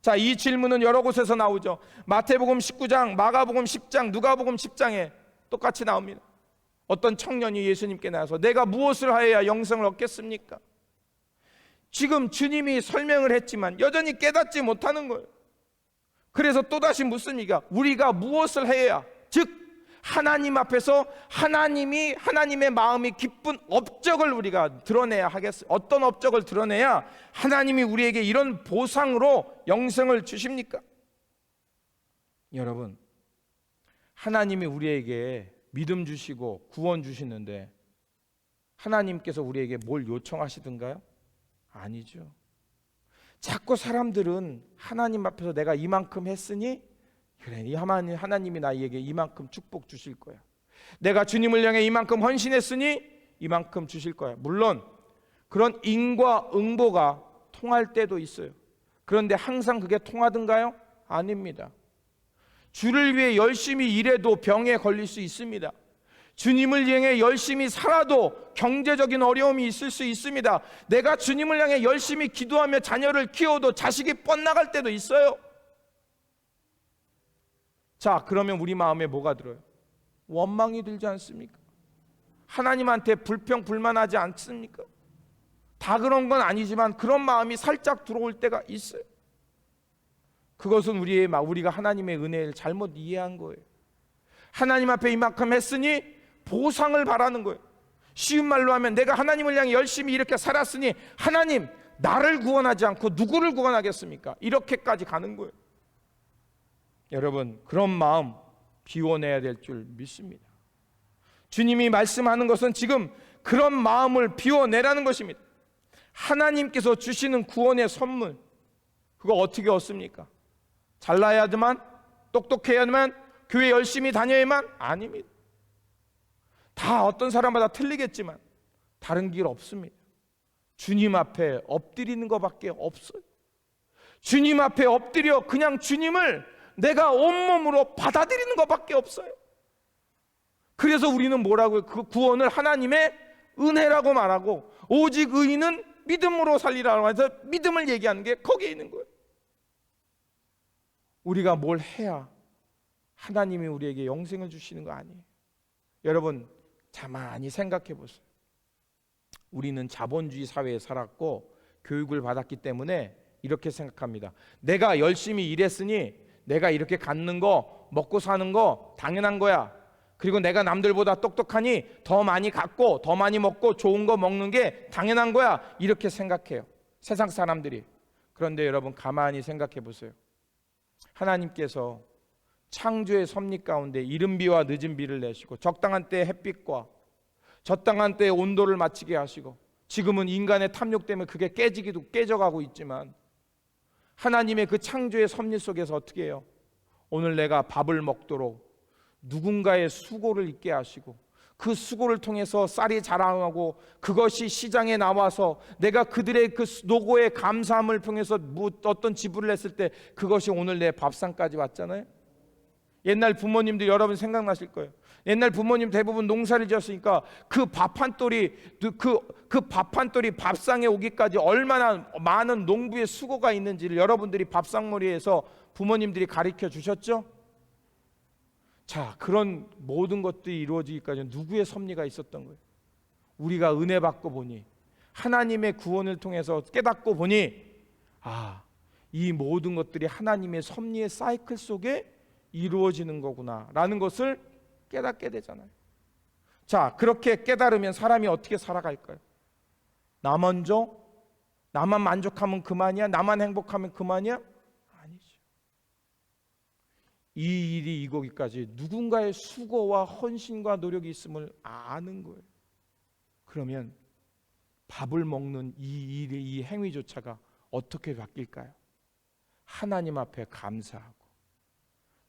[SPEAKER 1] 자, 이 질문은 여러 곳에서 나오죠. 마태복음 19장, 마가복음 10장, 누가복음 10장에 똑같이 나옵니다. 어떤 청년이 예수님께 나와서 내가 무엇을 하여야 영생을 얻겠습니까? 지금 주님이 설명을 했지만 여전히 깨닫지 못하는 거예요. 그래서 또다시 묻습니다. 우리가 무엇을 해야, 즉 하나님 앞에서 하나님의 마음이 기쁜 업적을 우리가 드러내야 하겠어요. 어떤 업적을 드러내야 하나님이 우리에게 이런 보상으로 영생을 주십니까? 여러분, 하나님이 우리에게 믿음 주시고 구원 주시는데 하나님께서 우리에게 뭘 요청하시던가요? 아니죠. 자꾸 사람들은 하나님 앞에서 내가 이만큼 했으니 그래, 하나님이 나에게 이만큼 축복 주실 거야, 내가 주님을 향해 이만큼 헌신했으니 이만큼 주실 거야. 물론 그런 인과응보가 통할 때도 있어요. 그런데 항상 그게 통하던가요? 아닙니다. 주를 위해 열심히 일해도 병에 걸릴 수 있습니다. 주님을 향해 열심히 살아도 경제적인 어려움이 있을 수 있습니다. 내가 주님을 향해 열심히 기도하며 자녀를 키워도 자식이 뻗나갈 때도 있어요. 자, 그러면 우리 마음에 뭐가 들어요? 원망이 들지 않습니까? 하나님한테 불평 불만하지 않습니까? 다 그런 건 아니지만 그런 마음이 살짝 들어올 때가 있어요. 그것은 우리가 하나님의 은혜를 잘못 이해한 거예요. 하나님 앞에 이만큼 했으니 보상을 바라는 거예요. 쉬운 말로 하면 내가 하나님을 향해 열심히 이렇게 살았으니 하나님, 나를 구원하지 않고 누구를 구원하겠습니까? 이렇게까지 가는 거예요. 여러분, 그런 마음 비워내야 될 줄 믿습니다. 주님이 말씀하는 것은 지금 그런 마음을 비워내라는 것입니다. 하나님께서 주시는 구원의 선물, 그거 어떻게 얻습니까? 잘나야만, 똑똑해야만, 교회 열심히 다녀야만? 아닙니다. 다 어떤 사람마다 틀리겠지만 다른 길 없습니다. 주님 앞에 엎드리는 것밖에 없어요. 주님 앞에 엎드려 그냥 주님을 내가 온몸으로 받아들이는 것밖에 없어요. 그래서 우리는 뭐라고요? 그 구원을 하나님의 은혜라고 말하고, 오직 의인은 믿음으로 살리라고 해서 믿음을 얘기하는 게 거기에 있는 거예요. 우리가 뭘 해야 하나님이 우리에게 영생을 주시는 거 아니에요. 여러분, 가만히 생각해 보세요. 우리는 자본주의 사회에 살았고 교육을 받았기 때문에 이렇게 생각합니다. 내가 열심히 일했으니 내가 이렇게 갖는 거, 먹고 사는 거 당연한 거야. 그리고 내가 남들보다 똑똑하니 더 많이 갖고 더 많이 먹고 좋은 거 먹는 게 당연한 거야. 이렇게 생각해요. 세상 사람들이. 그런데 여러분 가만히 생각해 보세요. 하나님께서 창조의 섭리 가운데 이른 비와 늦은 비를 내시고 적당한 때에 햇빛과 적당한 때에 온도를 맞추게 하시고, 지금은 인간의 탐욕 때문에 그게 깨져가고 있지만 하나님의 그 창조의 섭리 속에서 어떻게 해요? 오늘 내가 밥을 먹도록 누군가의 수고를 있게 하시고, 그 수고를 통해서 쌀이 자라나고 그것이 시장에 나와서 내가 그들의 그 노고에 감사함을 통해서 어떤 지불을 했을 때 그것이 오늘 내 밥상까지 왔잖아요. 옛날 부모님들 여러분 생각나실 거예요. 옛날 부모님 대부분 농사를 지었으니까 그 밥 한 똘이 밥상에 오기까지 얼마나 많은 농부의 수고가 있는지를 여러분들이 밥상머리에서 부모님들이 가르쳐 주셨죠? 자, 그런 모든 것들이 이루어지기까지 누구의 섭리가 있었던 거예요? 우리가 은혜 받고 보니, 하나님의 구원을 통해서 깨닫고 보니, 이 모든 것들이 하나님의 섭리의 사이클 속에 이루어지는 거구나 라는 것을 깨닫게 되잖아요. 자, 그렇게 깨달으면 사람이 어떻게 살아갈까요? 나 먼저, 나만 만족하면 그만이야? 나만 행복하면 그만이야? 아니죠. 이 일이 이거기까지 누군가의 수고와 헌신과 노력이 있음을 아는 거예요. 그러면 밥을 먹는 이 일의 이 행위조차가 어떻게 바뀔까요? 하나님 앞에 감사하고,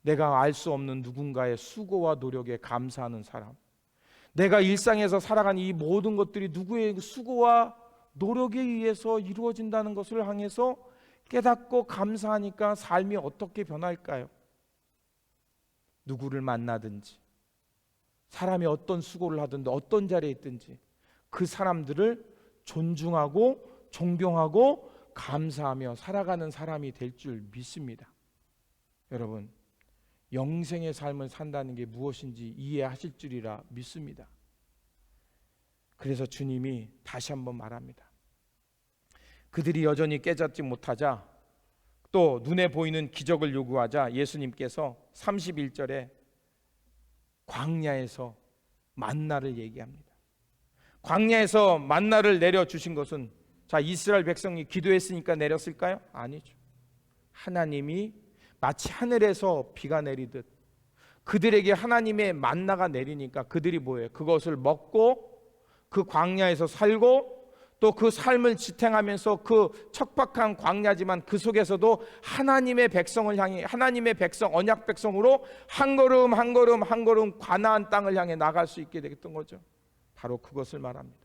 [SPEAKER 1] 내가 알 수 없는 누군가의 수고와 노력에 감사하는 사람, 내가 일상에서 살아가는 이 모든 것들이 누구의 수고와 노력에 의해서 이루어진다는 것을 향해서 깨닫고 감사하니까 삶이 어떻게 변할까요? 누구를 만나든지, 사람이 어떤 수고를 하든지, 어떤 자리에 있든지 그 사람들을 존중하고 존경하고 감사하며 살아가는 사람이 될 줄 믿습니다. 여러분, 영생의 삶을 산다는 게 무엇인지 이해하실 줄이라 믿습니다. 그래서 주님이 다시 한번 말합니다. 그들이 여전히 깨닫지 못하자, 또 눈에 보이는 기적을 요구하자 예수님께서 31절에 광야에서 만나를 얘기합니다. 광야에서 만나를 내려주신 것은, 자, 이스라엘 백성이 기도했으니까 내렸을까요? 아니죠. 하나님이 마치 하늘에서 비가 내리듯 그들에게 하나님의 만나가 내리니까 그들이 뭐예요? 그것을 먹고 그 광야에서 살고, 또 그 삶을 지탱하면서 그 척박한 광야지만 그 속에서도 하나님의 백성을 향해, 하나님의 백성, 언약 백성으로 한 걸음 한 걸음 한 걸음 가나안 땅을 향해 나갈 수 있게 되겠던 거죠. 바로 그것을 말합니다.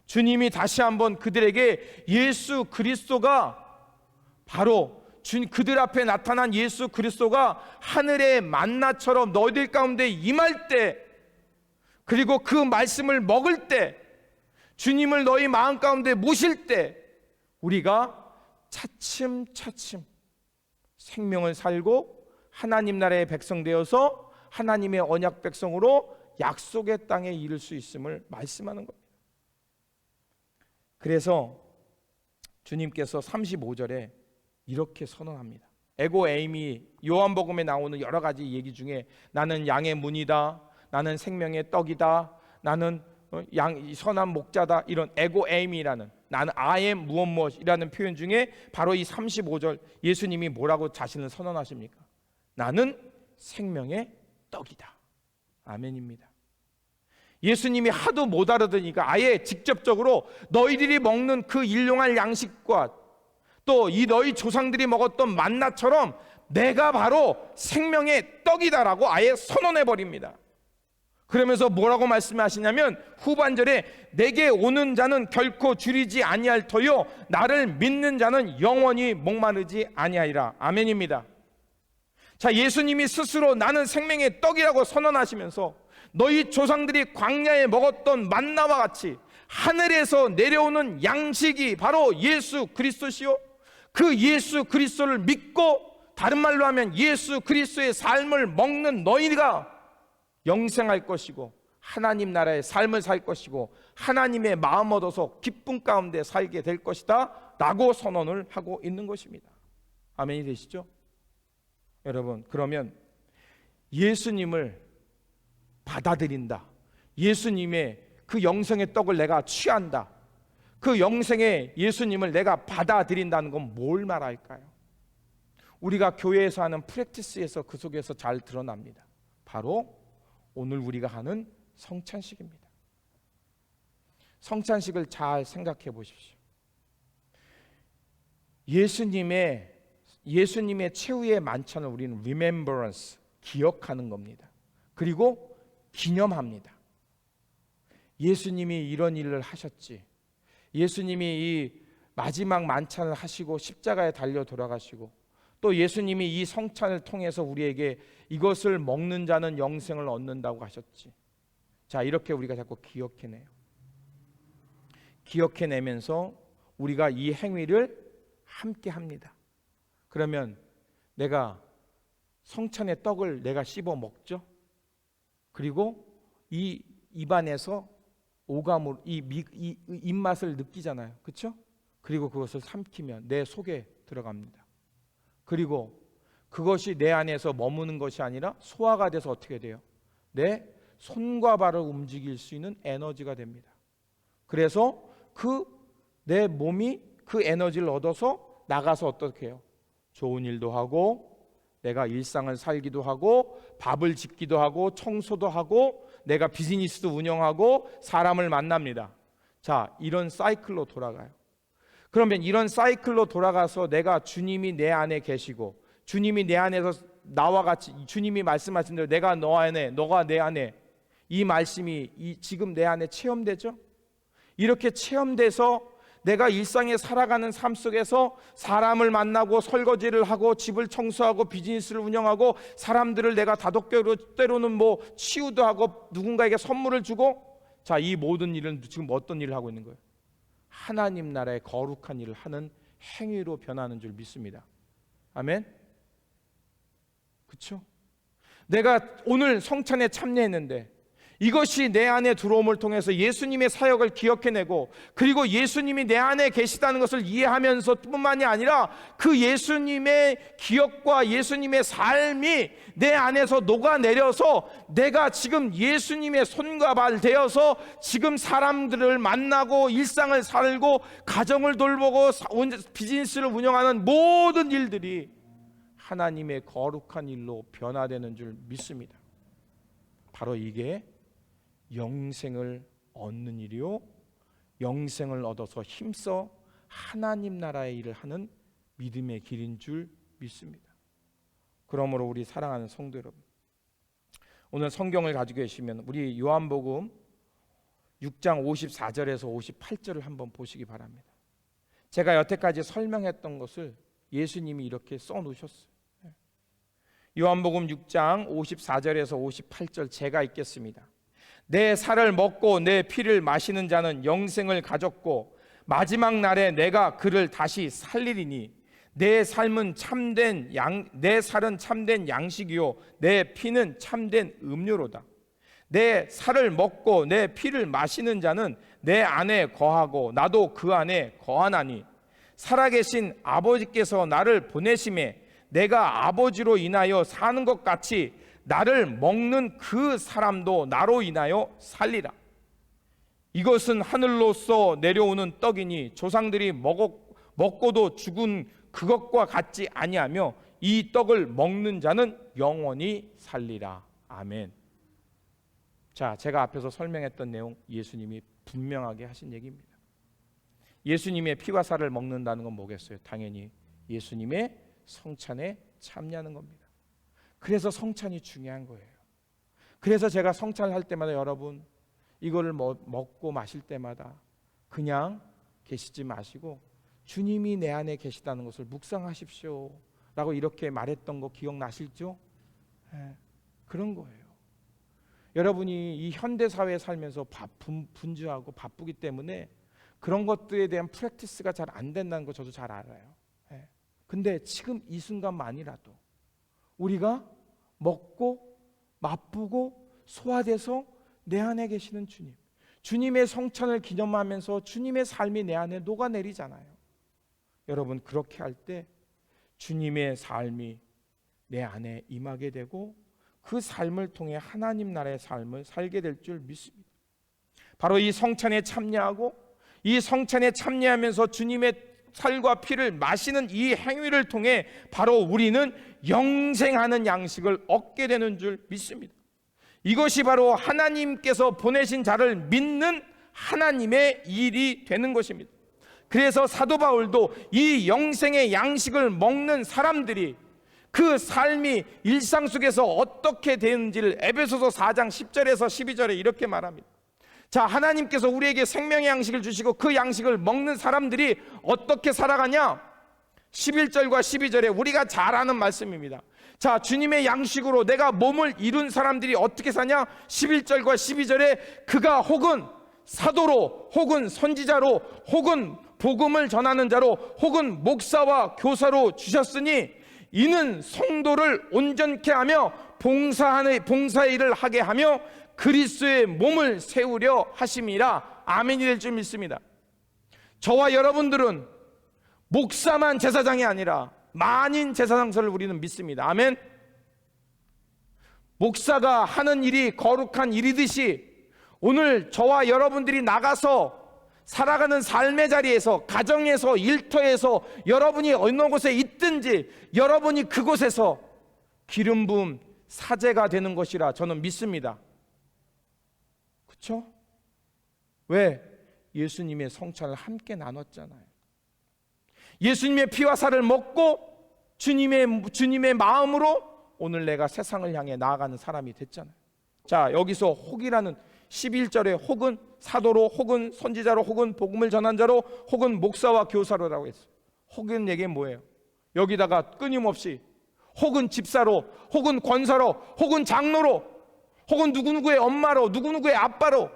[SPEAKER 1] 주님이 다시 한번 그들에게 예수 그리스도가, 바로 그들 앞에 나타난 예수 그리스도가 하늘의 만나처럼 너희들 가운데 임할 때, 그리고 그 말씀을 먹을 때, 주님을 너희 마음 가운데 모실 때 우리가 차츰차츰 생명을 살고 하나님 나라의 백성 되어서 하나님의 언약 백성으로 약속의 땅에 이를 수 있음을 말씀하는 겁니다. 그래서 주님께서 35절에 이렇게 선언합니다. 에고 에이미, 요한복음에 나오는 여러 가지 얘기 중에 나는 양의 문이다, 나는 생명의 떡이다, 나는 선한 목자다, 이런 에고 에이미라는, 나는 I am 무엇이라는 표현 중에 바로 이 35절 예수님이 뭐라고 자신을 선언하십니까? 나는 생명의 떡이다. 아멘입니다. 예수님이 하도 못 알아들으니까 아예 직접적으로 너희들이 먹는 그 일용할 양식과 또 이 너희 조상들이 먹었던 만나처럼 내가 바로 생명의 떡이다라고 아예 선언해 버립니다. 그러면서 뭐라고 말씀하시냐면 후반절에 내게 오는 자는 결코 줄이지 아니할 터요 나를 믿는 자는 영원히 목마르지 아니하리라. 아멘입니다. 자, 예수님이 스스로 나는 생명의 떡이라고 선언하시면서 너희 조상들이 광야에 먹었던 만나와 같이 하늘에서 내려오는 양식이 바로 예수 그리스도시요, 그 예수 그리스도를 믿고, 다른 말로 하면 예수 그리스도의 삶을 먹는 너희가 영생할 것이고 하나님 나라의 삶을 살 것이고 하나님의 마음 얻어서 기쁨 가운데 살게 될 것이다 라고 선언을 하고 있는 것입니다. 아멘이 되시죠? 여러분, 그러면 예수님을 받아들인다, 예수님의 그 영생의 떡을 내가 취한다, 그 영생의 예수님을 내가 받아들인다는 건 뭘 말할까요? 우리가 교회에서 하는 프랙티스에서 그 속에서 잘 드러납니다. 바로 오늘 우리가 하는 성찬식입니다. 성찬식을 잘 생각해 보십시오. 예수님의 최후의 만찬을 우리는 remembrance, 기억하는 겁니다. 그리고 기념합니다. 예수님이 이런 일을 하셨지. 예수님이 이 마지막 만찬을 하시고 십자가에 달려 돌아가시고, 또 예수님이 이 성찬을 통해서 우리에게 이것을 먹는 자는 영생을 얻는다고 하셨지. 자, 이렇게 우리가 자꾸 기억해내요. 기억해내면서 우리가 이 행위를 함께 합니다. 그러면 내가 성찬의 떡을 내가 씹어 먹죠. 그리고 이 입안에서 오감으로 이 입맛을 느끼잖아요. 그렇죠? 그리고 그것을 삼키면 내 속에 들어갑니다. 그리고 그것이 내 안에서 머무는 것이 아니라 소화가 돼서 어떻게 돼요? 내 손과 발을 움직일 수 있는 에너지가 됩니다. 그래서 내 몸이 그 에너지를 얻어서 나가서 어떻게 해요? 좋은 일도 하고, 내가 일상을 살기도 하고, 밥을 짓기도 하고, 청소도 하고, 내가 비즈니스도 운영하고, 사람을 만납니다. 자, 이런 사이클로 돌아가요. 그러면 이런 사이클로 돌아가서 내가 주님이 내 안에 계시고, 주님이 내 안에서 나와 같이, 주님이 말씀하신 대로 내가 너 안에, 너가 내 안에, 이 말씀이 지금 내 안에 체험되죠? 이렇게 체험돼서 내가 일상에 살아가는 삶 속에서 사람을 만나고, 설거지를 하고, 집을 청소하고, 비즈니스를 운영하고, 사람들을 내가 다독거리고, 때로는 치유도 하고, 누군가에게 선물을 주고, 자, 이 모든 일은 지금 어떤 일을 하고 있는 거예요? 하나님 나라의 거룩한 일을 하는 행위로 변하는 줄 믿습니다. 아멘? 그렇죠? 내가 오늘 성찬에 참여했는데 이것이 내 안에 들어옴을 통해서 예수님의 사역을 기억해내고, 그리고 예수님이 내 안에 계시다는 것을 이해하면서 뿐만이 아니라 그 예수님의 기억과 예수님의 삶이 내 안에서 녹아내려서 내가 지금 예수님의 손과 발 되어서 지금 사람들을 만나고 일상을 살고 가정을 돌보고 비즈니스를 운영하는 모든 일들이 하나님의 거룩한 일로 변화되는 줄 믿습니다. 바로 이게 영생을 얻는 일이요, 영생을 얻어서 힘써 하나님 나라의 일을 하는 믿음의 길인 줄 믿습니다. 그러므로 우리 사랑하는 성도 여러분, 오늘 성경을 가지고 계시면 우리 요한복음 6장 54절에서 58절을 한번 보시기 바랍니다. 제가 여태까지 설명했던 것을 예수님이 이렇게 써놓으셨어요. 요한복음 6장 54절에서 58절 제가 읽겠습니다. 내 살을 먹고 내 피를 마시는 자는 영생을 가졌고 마지막 날에 내가 그를 다시 살리리니 내 살은 참된 양식이요 내 피는 참된 음료로다. 내 살을 먹고 내 피를 마시는 자는 내 안에 거하고 나도 그 안에 거하나니 살아계신 아버지께서 나를 보내심에 내가 아버지로 인하여 사는 것 같이 나를 먹는 그 사람도 나로 인하여 살리라. 이것은 하늘로서 내려오는 떡이니 조상들이 먹고도 죽은 그것과 같지 아니하며 이 떡을 먹는 자는 영원히 살리라. 아멘. 자, 제가 앞에서 설명했던 내용 예수님이 분명하게 하신 얘기입니다. 예수님의 피와 살을 먹는다는 건 뭐겠어요? 당연히 예수님의 성찬에 참여하는 겁니다. 그래서 성찬이 중요한 거예요. 그래서 제가 성찬을 할 때마다 여러분 이거를 먹고 마실 때마다 그냥 계시지 마시고 주님이 내 안에 계시다는 것을 묵상하십시오 라고 이렇게 말했던 거 기억나시죠? 네, 그런 거예요. 여러분이 이 현대사회에 살면서 분주하고 바쁘기 때문에 그런 것들에 대한 프랙티스가 잘 안 된다는 거 저도 잘 알아요. 네. 근데 지금 이 순간만이라도 우리가 먹고 맛보고 소화돼서 내 안에 계시는 주님, 주님의 성찬을 기념하면서 주님의 삶이 내 안에 녹아내리잖아요. 여러분 그렇게 할 때 주님의 삶이 내 안에 임하게 되고 그 삶을 통해 하나님 나라의 삶을 살게 될 줄 믿습니다. 바로 이 성찬에 참여하고 이 성찬에 참여하면서 주님의 살과 피를 마시는 이 행위를 통해 바로 우리는 영생하는 양식을 얻게 되는 줄 믿습니다. 이것이 바로 하나님께서 보내신 자를 믿는 하나님의 일이 되는 것입니다. 그래서 사도 바울도 이 영생의 양식을 먹는 사람들이 그 삶이 일상 속에서 어떻게 되는지를 에베소서 4장 10절에서 12절에 이렇게 말합니다. 자, 하나님께서 우리에게 생명의 양식을 주시고 그 양식을 먹는 사람들이 어떻게 살아가냐? 11절과 12절에 우리가 잘 아는 말씀입니다. 자, 주님의 양식으로 내가 몸을 이룬 사람들이 어떻게 사냐? 11절과 12절에 그가 혹은 사도로, 혹은 선지자로, 혹은 복음을 전하는 자로, 혹은 목사와 교사로 주셨으니 이는 성도를 온전케 하며 봉사의 일을 하게 하며 그리스도의 몸을 세우려 하심이라. 아멘이 될 줄 믿습니다. 저와 여러분들은 목사만 제사장이 아니라 만인 제사장설을 우리는 믿습니다. 아멘. 목사가 하는 일이 거룩한 일이듯이 오늘 저와 여러분들이 나가서 살아가는 삶의 자리에서, 가정에서, 일터에서 여러분이 어느 곳에 있든지 여러분이 그곳에서 기름 부음 사제가 되는 것이라 저는 믿습니다. 그렇죠? 왜? 예수님의 성찬을 함께 나눴잖아요. 예수님의 피와 살을 먹고 주님의 마음으로 오늘 내가 세상을 향해 나아가는 사람이 됐잖아요. 자, 여기서 혹이라는 11절에 혹은 사도로, 혹은 선지자로, 혹은 복음을 전한 자로, 혹은 목사와 교사로라고 했어요. 혹은 얘기 뭐예요? 여기다가 끊임없이 혹은 집사로, 혹은 권사로, 혹은 장로로, 혹은 누구누구의 엄마로, 누구누구의 아빠로,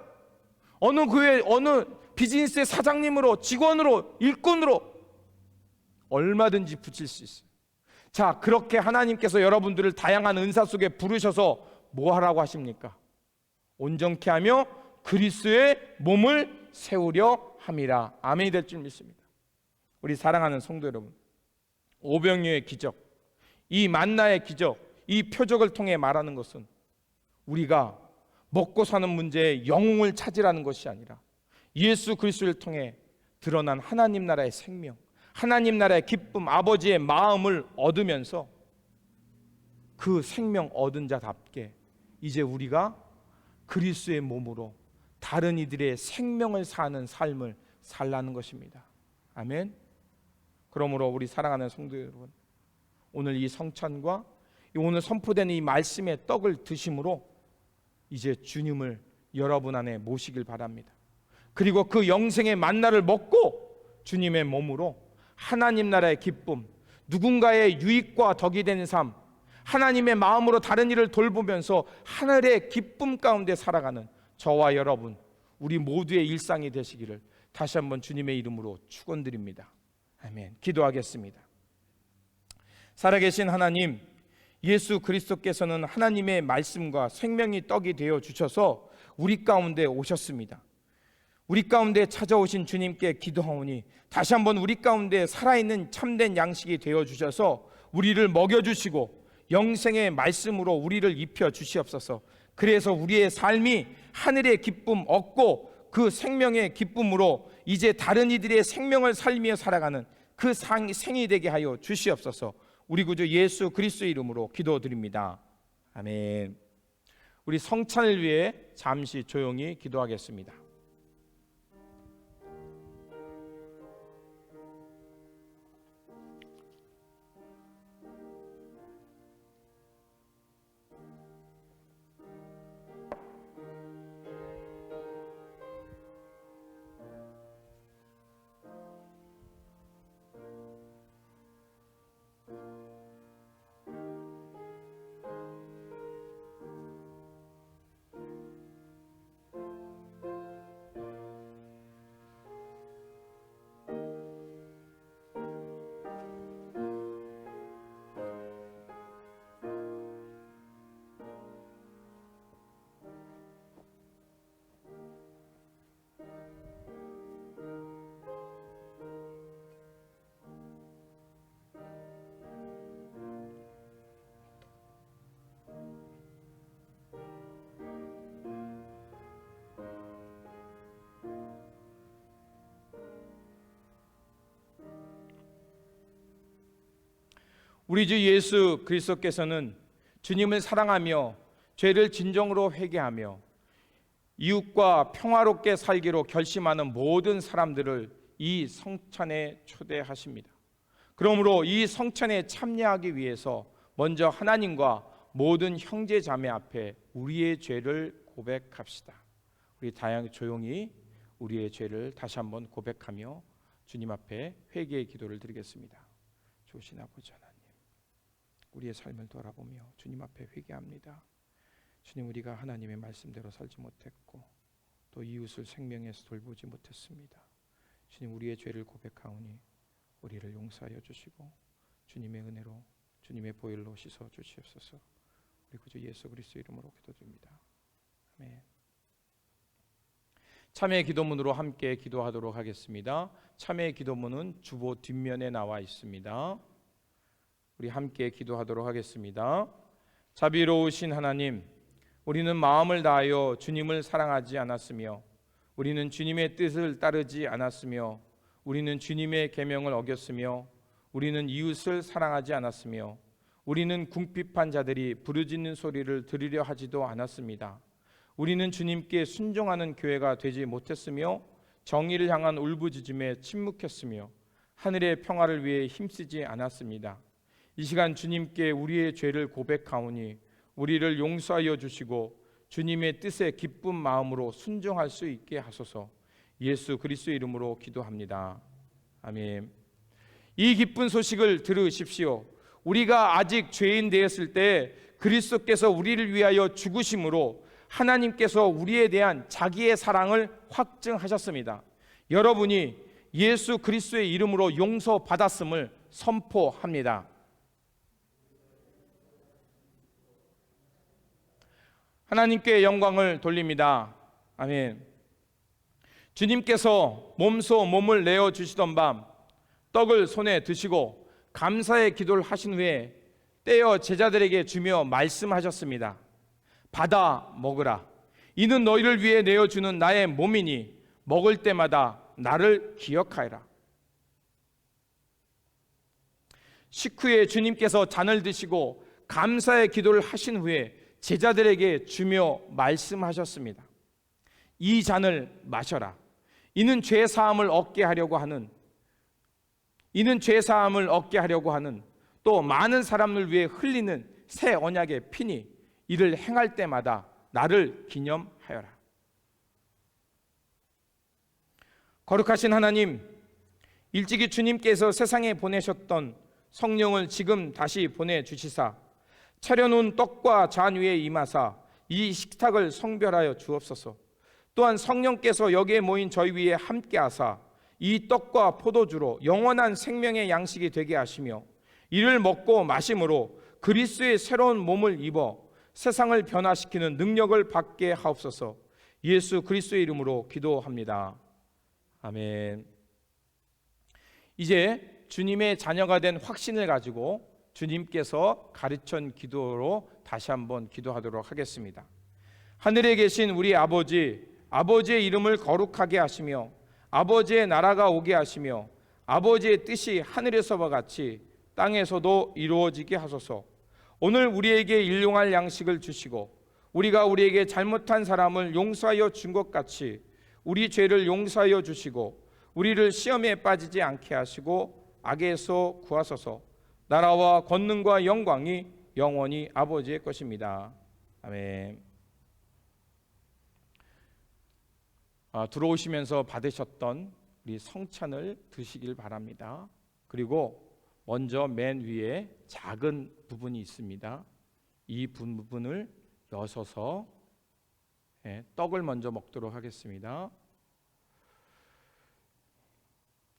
[SPEAKER 1] 어느 교회 어느 비즈니스의 사장님으로, 직원으로, 일꾼으로 얼마든지 붙일 수 있어요. 자, 그렇게 하나님께서 여러분들을 다양한 은사 속에 부르셔서 뭐 하라고 하십니까? 온전케 하며 그리스도의 몸을 세우려 함이라. 아멘이 될 줄 믿습니다. 우리 사랑하는 성도 여러분, 오병이어의 기적, 이 만나의 기적, 이 표적을 통해 말하는 것은 우리가 먹고 사는 문제에 영웅을 찾으라는 것이 아니라 예수 그리스도를 통해 드러난 하나님 나라의 생명, 하나님 나라의 기쁨, 아버지의 마음을 얻으면서 그 생명 얻은 자답게 이제 우리가 그리스도의 몸으로 다른 이들의 생명을 사는 삶을 살라는 것입니다. 아멘. 그러므로 우리 사랑하는 성도 여러분, 오늘 이 성찬과 오늘 선포되는 이 말씀의 떡을 드심으로 이제 주님을 여러분 안에 모시길 바랍니다. 그리고 그 영생의 만나를 먹고 주님의 몸으로 하나님 나라의 기쁨, 누군가의 유익과 덕이 되는 삶, 하나님의 마음으로 다른 일을 돌보면서 하늘의 기쁨 가운데 살아가는 저와 여러분, 우리 모두의 일상이 되시기를 다시 한번 주님의 이름으로 축원드립니다. 아멘. 기도하겠습니다. 살아계신 하나님, 예수 그리스도께서는 하나님의 말씀과 생명이 떡이 되어 주셔서 우리 가운데 오셨습니다. 우리 가운데 찾아오신 주님께 기도하오니 다시 한번 우리 가운데 살아있는 참된 양식이 되어 주셔서 우리를 먹여주시고 영생의 말씀으로 우리를 입혀 주시옵소서. 그래서 우리의 삶이 하늘의 기쁨 얻고 그 생명의 기쁨으로 이제 다른 이들의 생명을 살며 살아가는 그 생이 되게 하여 주시옵소서. 우리 구주 예수 그리스도의 이름으로 기도드립니다. 아멘. 우리 성찬을 위해 잠시 조용히 기도하겠습니다. 우리 주 예수 그리스도께서는 주님을 사랑하며 죄를 진정으로 회개하며 이웃과 평화롭게 살기로 결심하는 모든 사람들을 이 성찬에 초대하십니다. 그러므로 이 성찬에 참여하기 위해서 먼저 하나님과 모든 형제 자매 앞에 우리의 죄를 고백합시다. 우리 다양하게 조용히 우리의 죄를 다시 한번 고백하며 주님 앞에 회개의 기도를 드리겠습니다. 좋으신 아버지 하나님, 우리의 삶을 돌아보며 주님 앞에 회개합니다. 주님, 우리가 하나님의 말씀대로 살지 못했고 또 이웃을 생명에서 돌보지 못했습니다. 주님, 우리의 죄를 고백하오니 우리를 용서하여 주시고 주님의 은혜로 주님의 보혈로 씻어 주시옵소서. 우리 구주 예수 그리스도 이름으로 기도드립니다. 아멘. 참회 기도문으로 함께 기도하도록 하겠습니다. 참회 기도문은 주보 뒷면에 나와 있습니다. 우리 함께 기도하도록 하겠습니다. 자비로우신 하나님, 우리는 마음을 다하여 주님을 사랑하지 않았으며 우리는 주님의 뜻을 따르지 않았으며 우리는 주님의 계명을 어겼으며 우리는 이웃을 사랑하지 않았으며 우리는 궁핍한 자들이 부르짖는 소리를 들으려 하지도 않았습니다. 우리는 주님께 순종하는 교회가 되지 못했으며 정의를 향한 울부짖음에 침묵했으며 하늘의 평화를 위해 힘쓰지 않았습니다. 이 시간 주님께 우리의 죄를 고백하오니 우리를 용서하여 주시고 주님의 뜻에 기쁜 마음으로 순종할 수 있게 하소서. 예수 그리스도의 이름으로 기도합니다. 아멘. 이 기쁜 소식을 들으십시오. 우리가 아직 죄인 되었을 때 그리스도께서 우리를 위하여 죽으심으로 하나님께서 우리에 대한 자기의 사랑을 확증하셨습니다. 여러분이 예수 그리스도의 이름으로 용서받았음을 선포합니다. 하나님께 영광을 돌립니다. 아멘. 주님께서 몸소 몸을 내어 주시던 밤 떡을 손에 드시고 감사의 기도를 하신 후에 떼어 제자들에게 주며 말씀하셨습니다. 받아 먹으라. 이는 너희를 위해 내어주는 나의 몸이니 먹을 때마다 나를 기억하여라. 식후에 주님께서 잔을 드시고 감사의 기도를 하신 후에 제자들에게 주며 말씀하셨습니다. 이 잔을 마셔라. 이는 죄 사함을 얻게 하려고 하는 또 많은 사람을 위해 흘리는 새 언약의 피니 이를 행할 때마다 나를 기념하여라. 거룩하신 하나님, 일찍이 주님께서 세상에 보내셨던 성령을 지금 다시 보내주시사 차려놓은 떡과 잔 위에 임하사 이 식탁을 성별하여 주옵소서. 또한 성령께서 여기에 모인 저희 위에 함께하사 이 떡과 포도주로 영원한 생명의 양식이 되게 하시며 이를 먹고 마심으로 그리스도의 새로운 몸을 입어 세상을 변화시키는 능력을 받게 하옵소서. 예수 그리스도의 이름으로 기도합니다. 아멘. 이제 주님의 자녀가 된 확신을 가지고 주님께서 가르친 기도로 다시 한번 기도하도록 하겠습니다. 하늘에 계신 우리 아버지, 아버지의 이름을 거룩하게 하시며 아버지의 나라가 오게 하시며 아버지의 뜻이 하늘에서와 같이 땅에서도 이루어지게 하소서. 오늘 우리에게 일용할 양식을 주시고 우리가 우리에게 잘못한 사람을 용서하여 준 것 같이 우리 죄를 용서하여 주시고 우리를 시험에 빠지지 않게 하시고 악에서 구하소서. 나라와 권능과 영광이 영원히 아버지의 것입니다. 아멘. 들어오시면서 받으셨던 우리 성찬을 드시길 바랍니다. 그리고 먼저 맨 위에 작은 부분이 있습니다. 이 부분을 여셔서 떡을 먼저 먹도록 하겠습니다.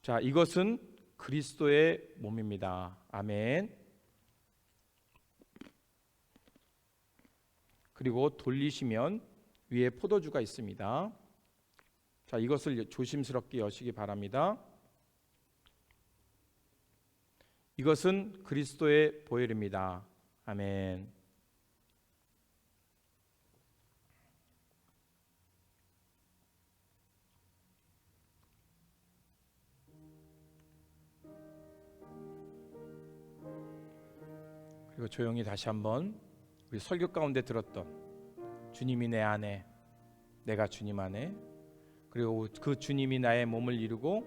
[SPEAKER 1] 자, 이것은 그리스도의 몸입니다. 아멘. 그리고 돌리시면 위에 포도주가 있습니다. 자, 이것을 조심스럽게 여시기 바랍니다. 이것은 그리스도의 보혈입니다. 아멘. 그리고 조용히 다시 한번 우리 설교 가운데 들었던 주님이 내 안에, 내가 주님 안에, 그리고 그 주님이 나의 몸을 이루고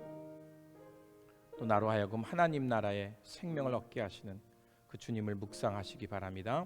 [SPEAKER 1] 또 나로 하여금 하나님 나라의 생명을 얻게 하시는 그 주님을 묵상하시기 바랍니다.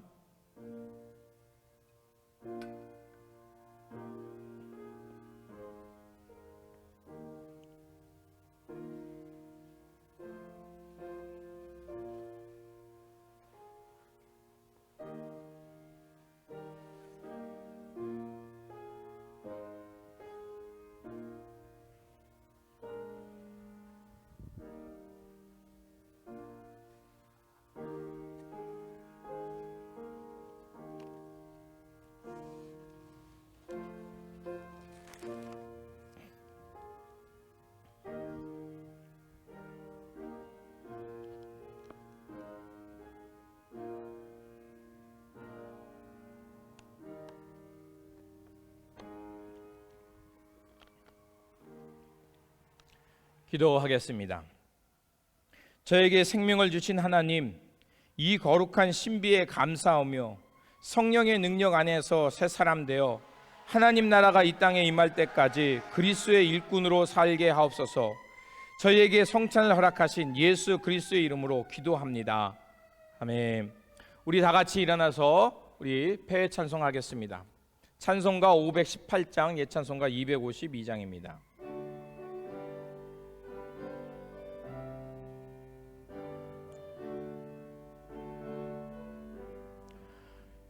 [SPEAKER 1] 기도하겠습니다. 저에게 생명을 주신 하나님, 이 거룩한 신비에 감사하며 성령의 능력 안에서 새 사람 되어 하나님 나라가 이 땅에 임할 때까지 그리스도의 일꾼으로 살게 하옵소서. 저희에게 성찬을 허락하신 예수 그리스도의 이름으로 기도합니다. 아멘. 우리 다 같이 일어나서 우리 폐 찬송하겠습니다. 찬송가 518장, 예찬송가 252장입니다.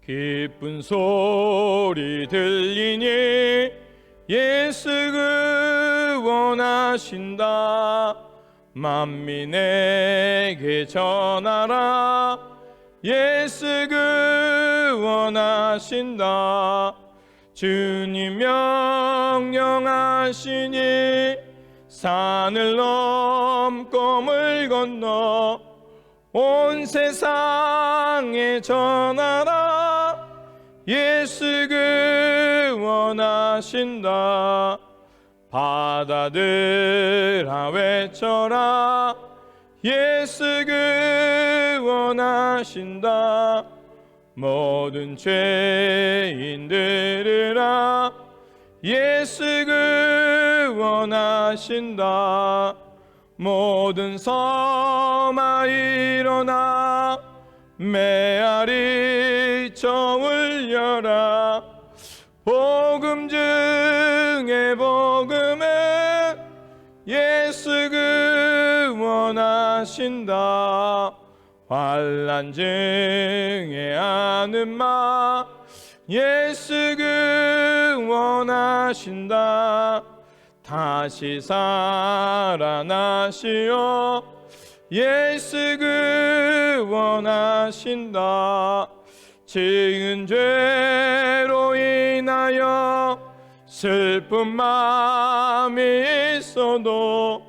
[SPEAKER 1] 기쁜 소리 들리니 예수 구원하신다. 만민에게 전하라. 예수 구원하신다. 주님 명령하시니 산을 넘고 물 건너 온 세상에 전하라. 예수 구원하신다. 바다들아 외쳐라. 예수 구원하신다. 모든 죄인들아 예수 구원하신다. 모든 섬아 일어나 메아리 저 울려라. 복음 중에 복음은 예수 구원하신다. 환난 중에 아는마 예수 구원하신다. 다시 살아나시어 예수 구원하신다. 지은 죄로 인하여 슬픈 마음이 있어도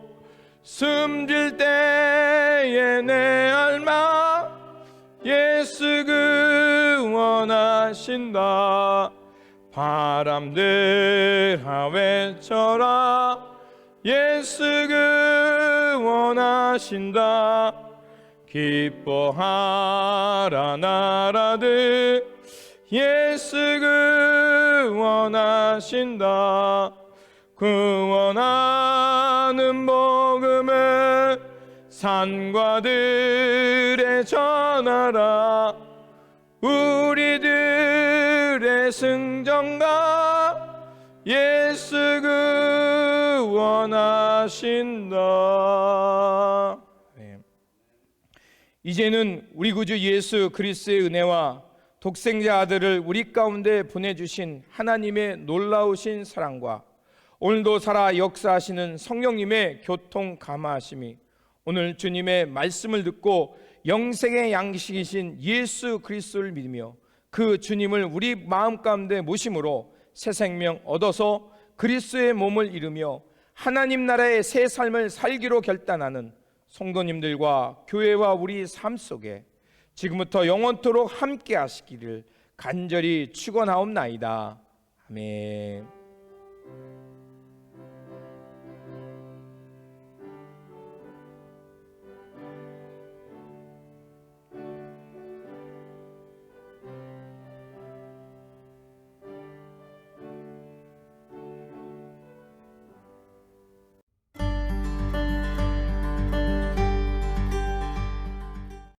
[SPEAKER 1] 숨질 때에 내 알마 예수 구원하신다. 바람들아 외쳐라. 예수 구원하신다. 기뻐하라 나라들 예수 구원하신다. 구원하는 복음을 산과 들에 전하라. 우리들의 승전가 예수 구원하신다. 네. 이제는 우리 구주 예수 그리스도의 은혜와 독생자 아들을 우리 가운데 보내주신 하나님의 놀라우신 사랑과 오늘도 살아 역사하시는 성령님의 교통 감화하심이 오늘 주님의 말씀을 듣고 영생의 양식이신 예수 그리스도를 믿으며 그 주님을 우리 마음 가운데 모심으로 새 생명 얻어서 그리스도의 몸을 이루며 하나님 나라의 새 삶을 살기로 결단하는 성도님들과 교회와 우리 삶 속에 지금부터 영원토록 함께 하시기를 간절히 축원하옵나이다. 아멘.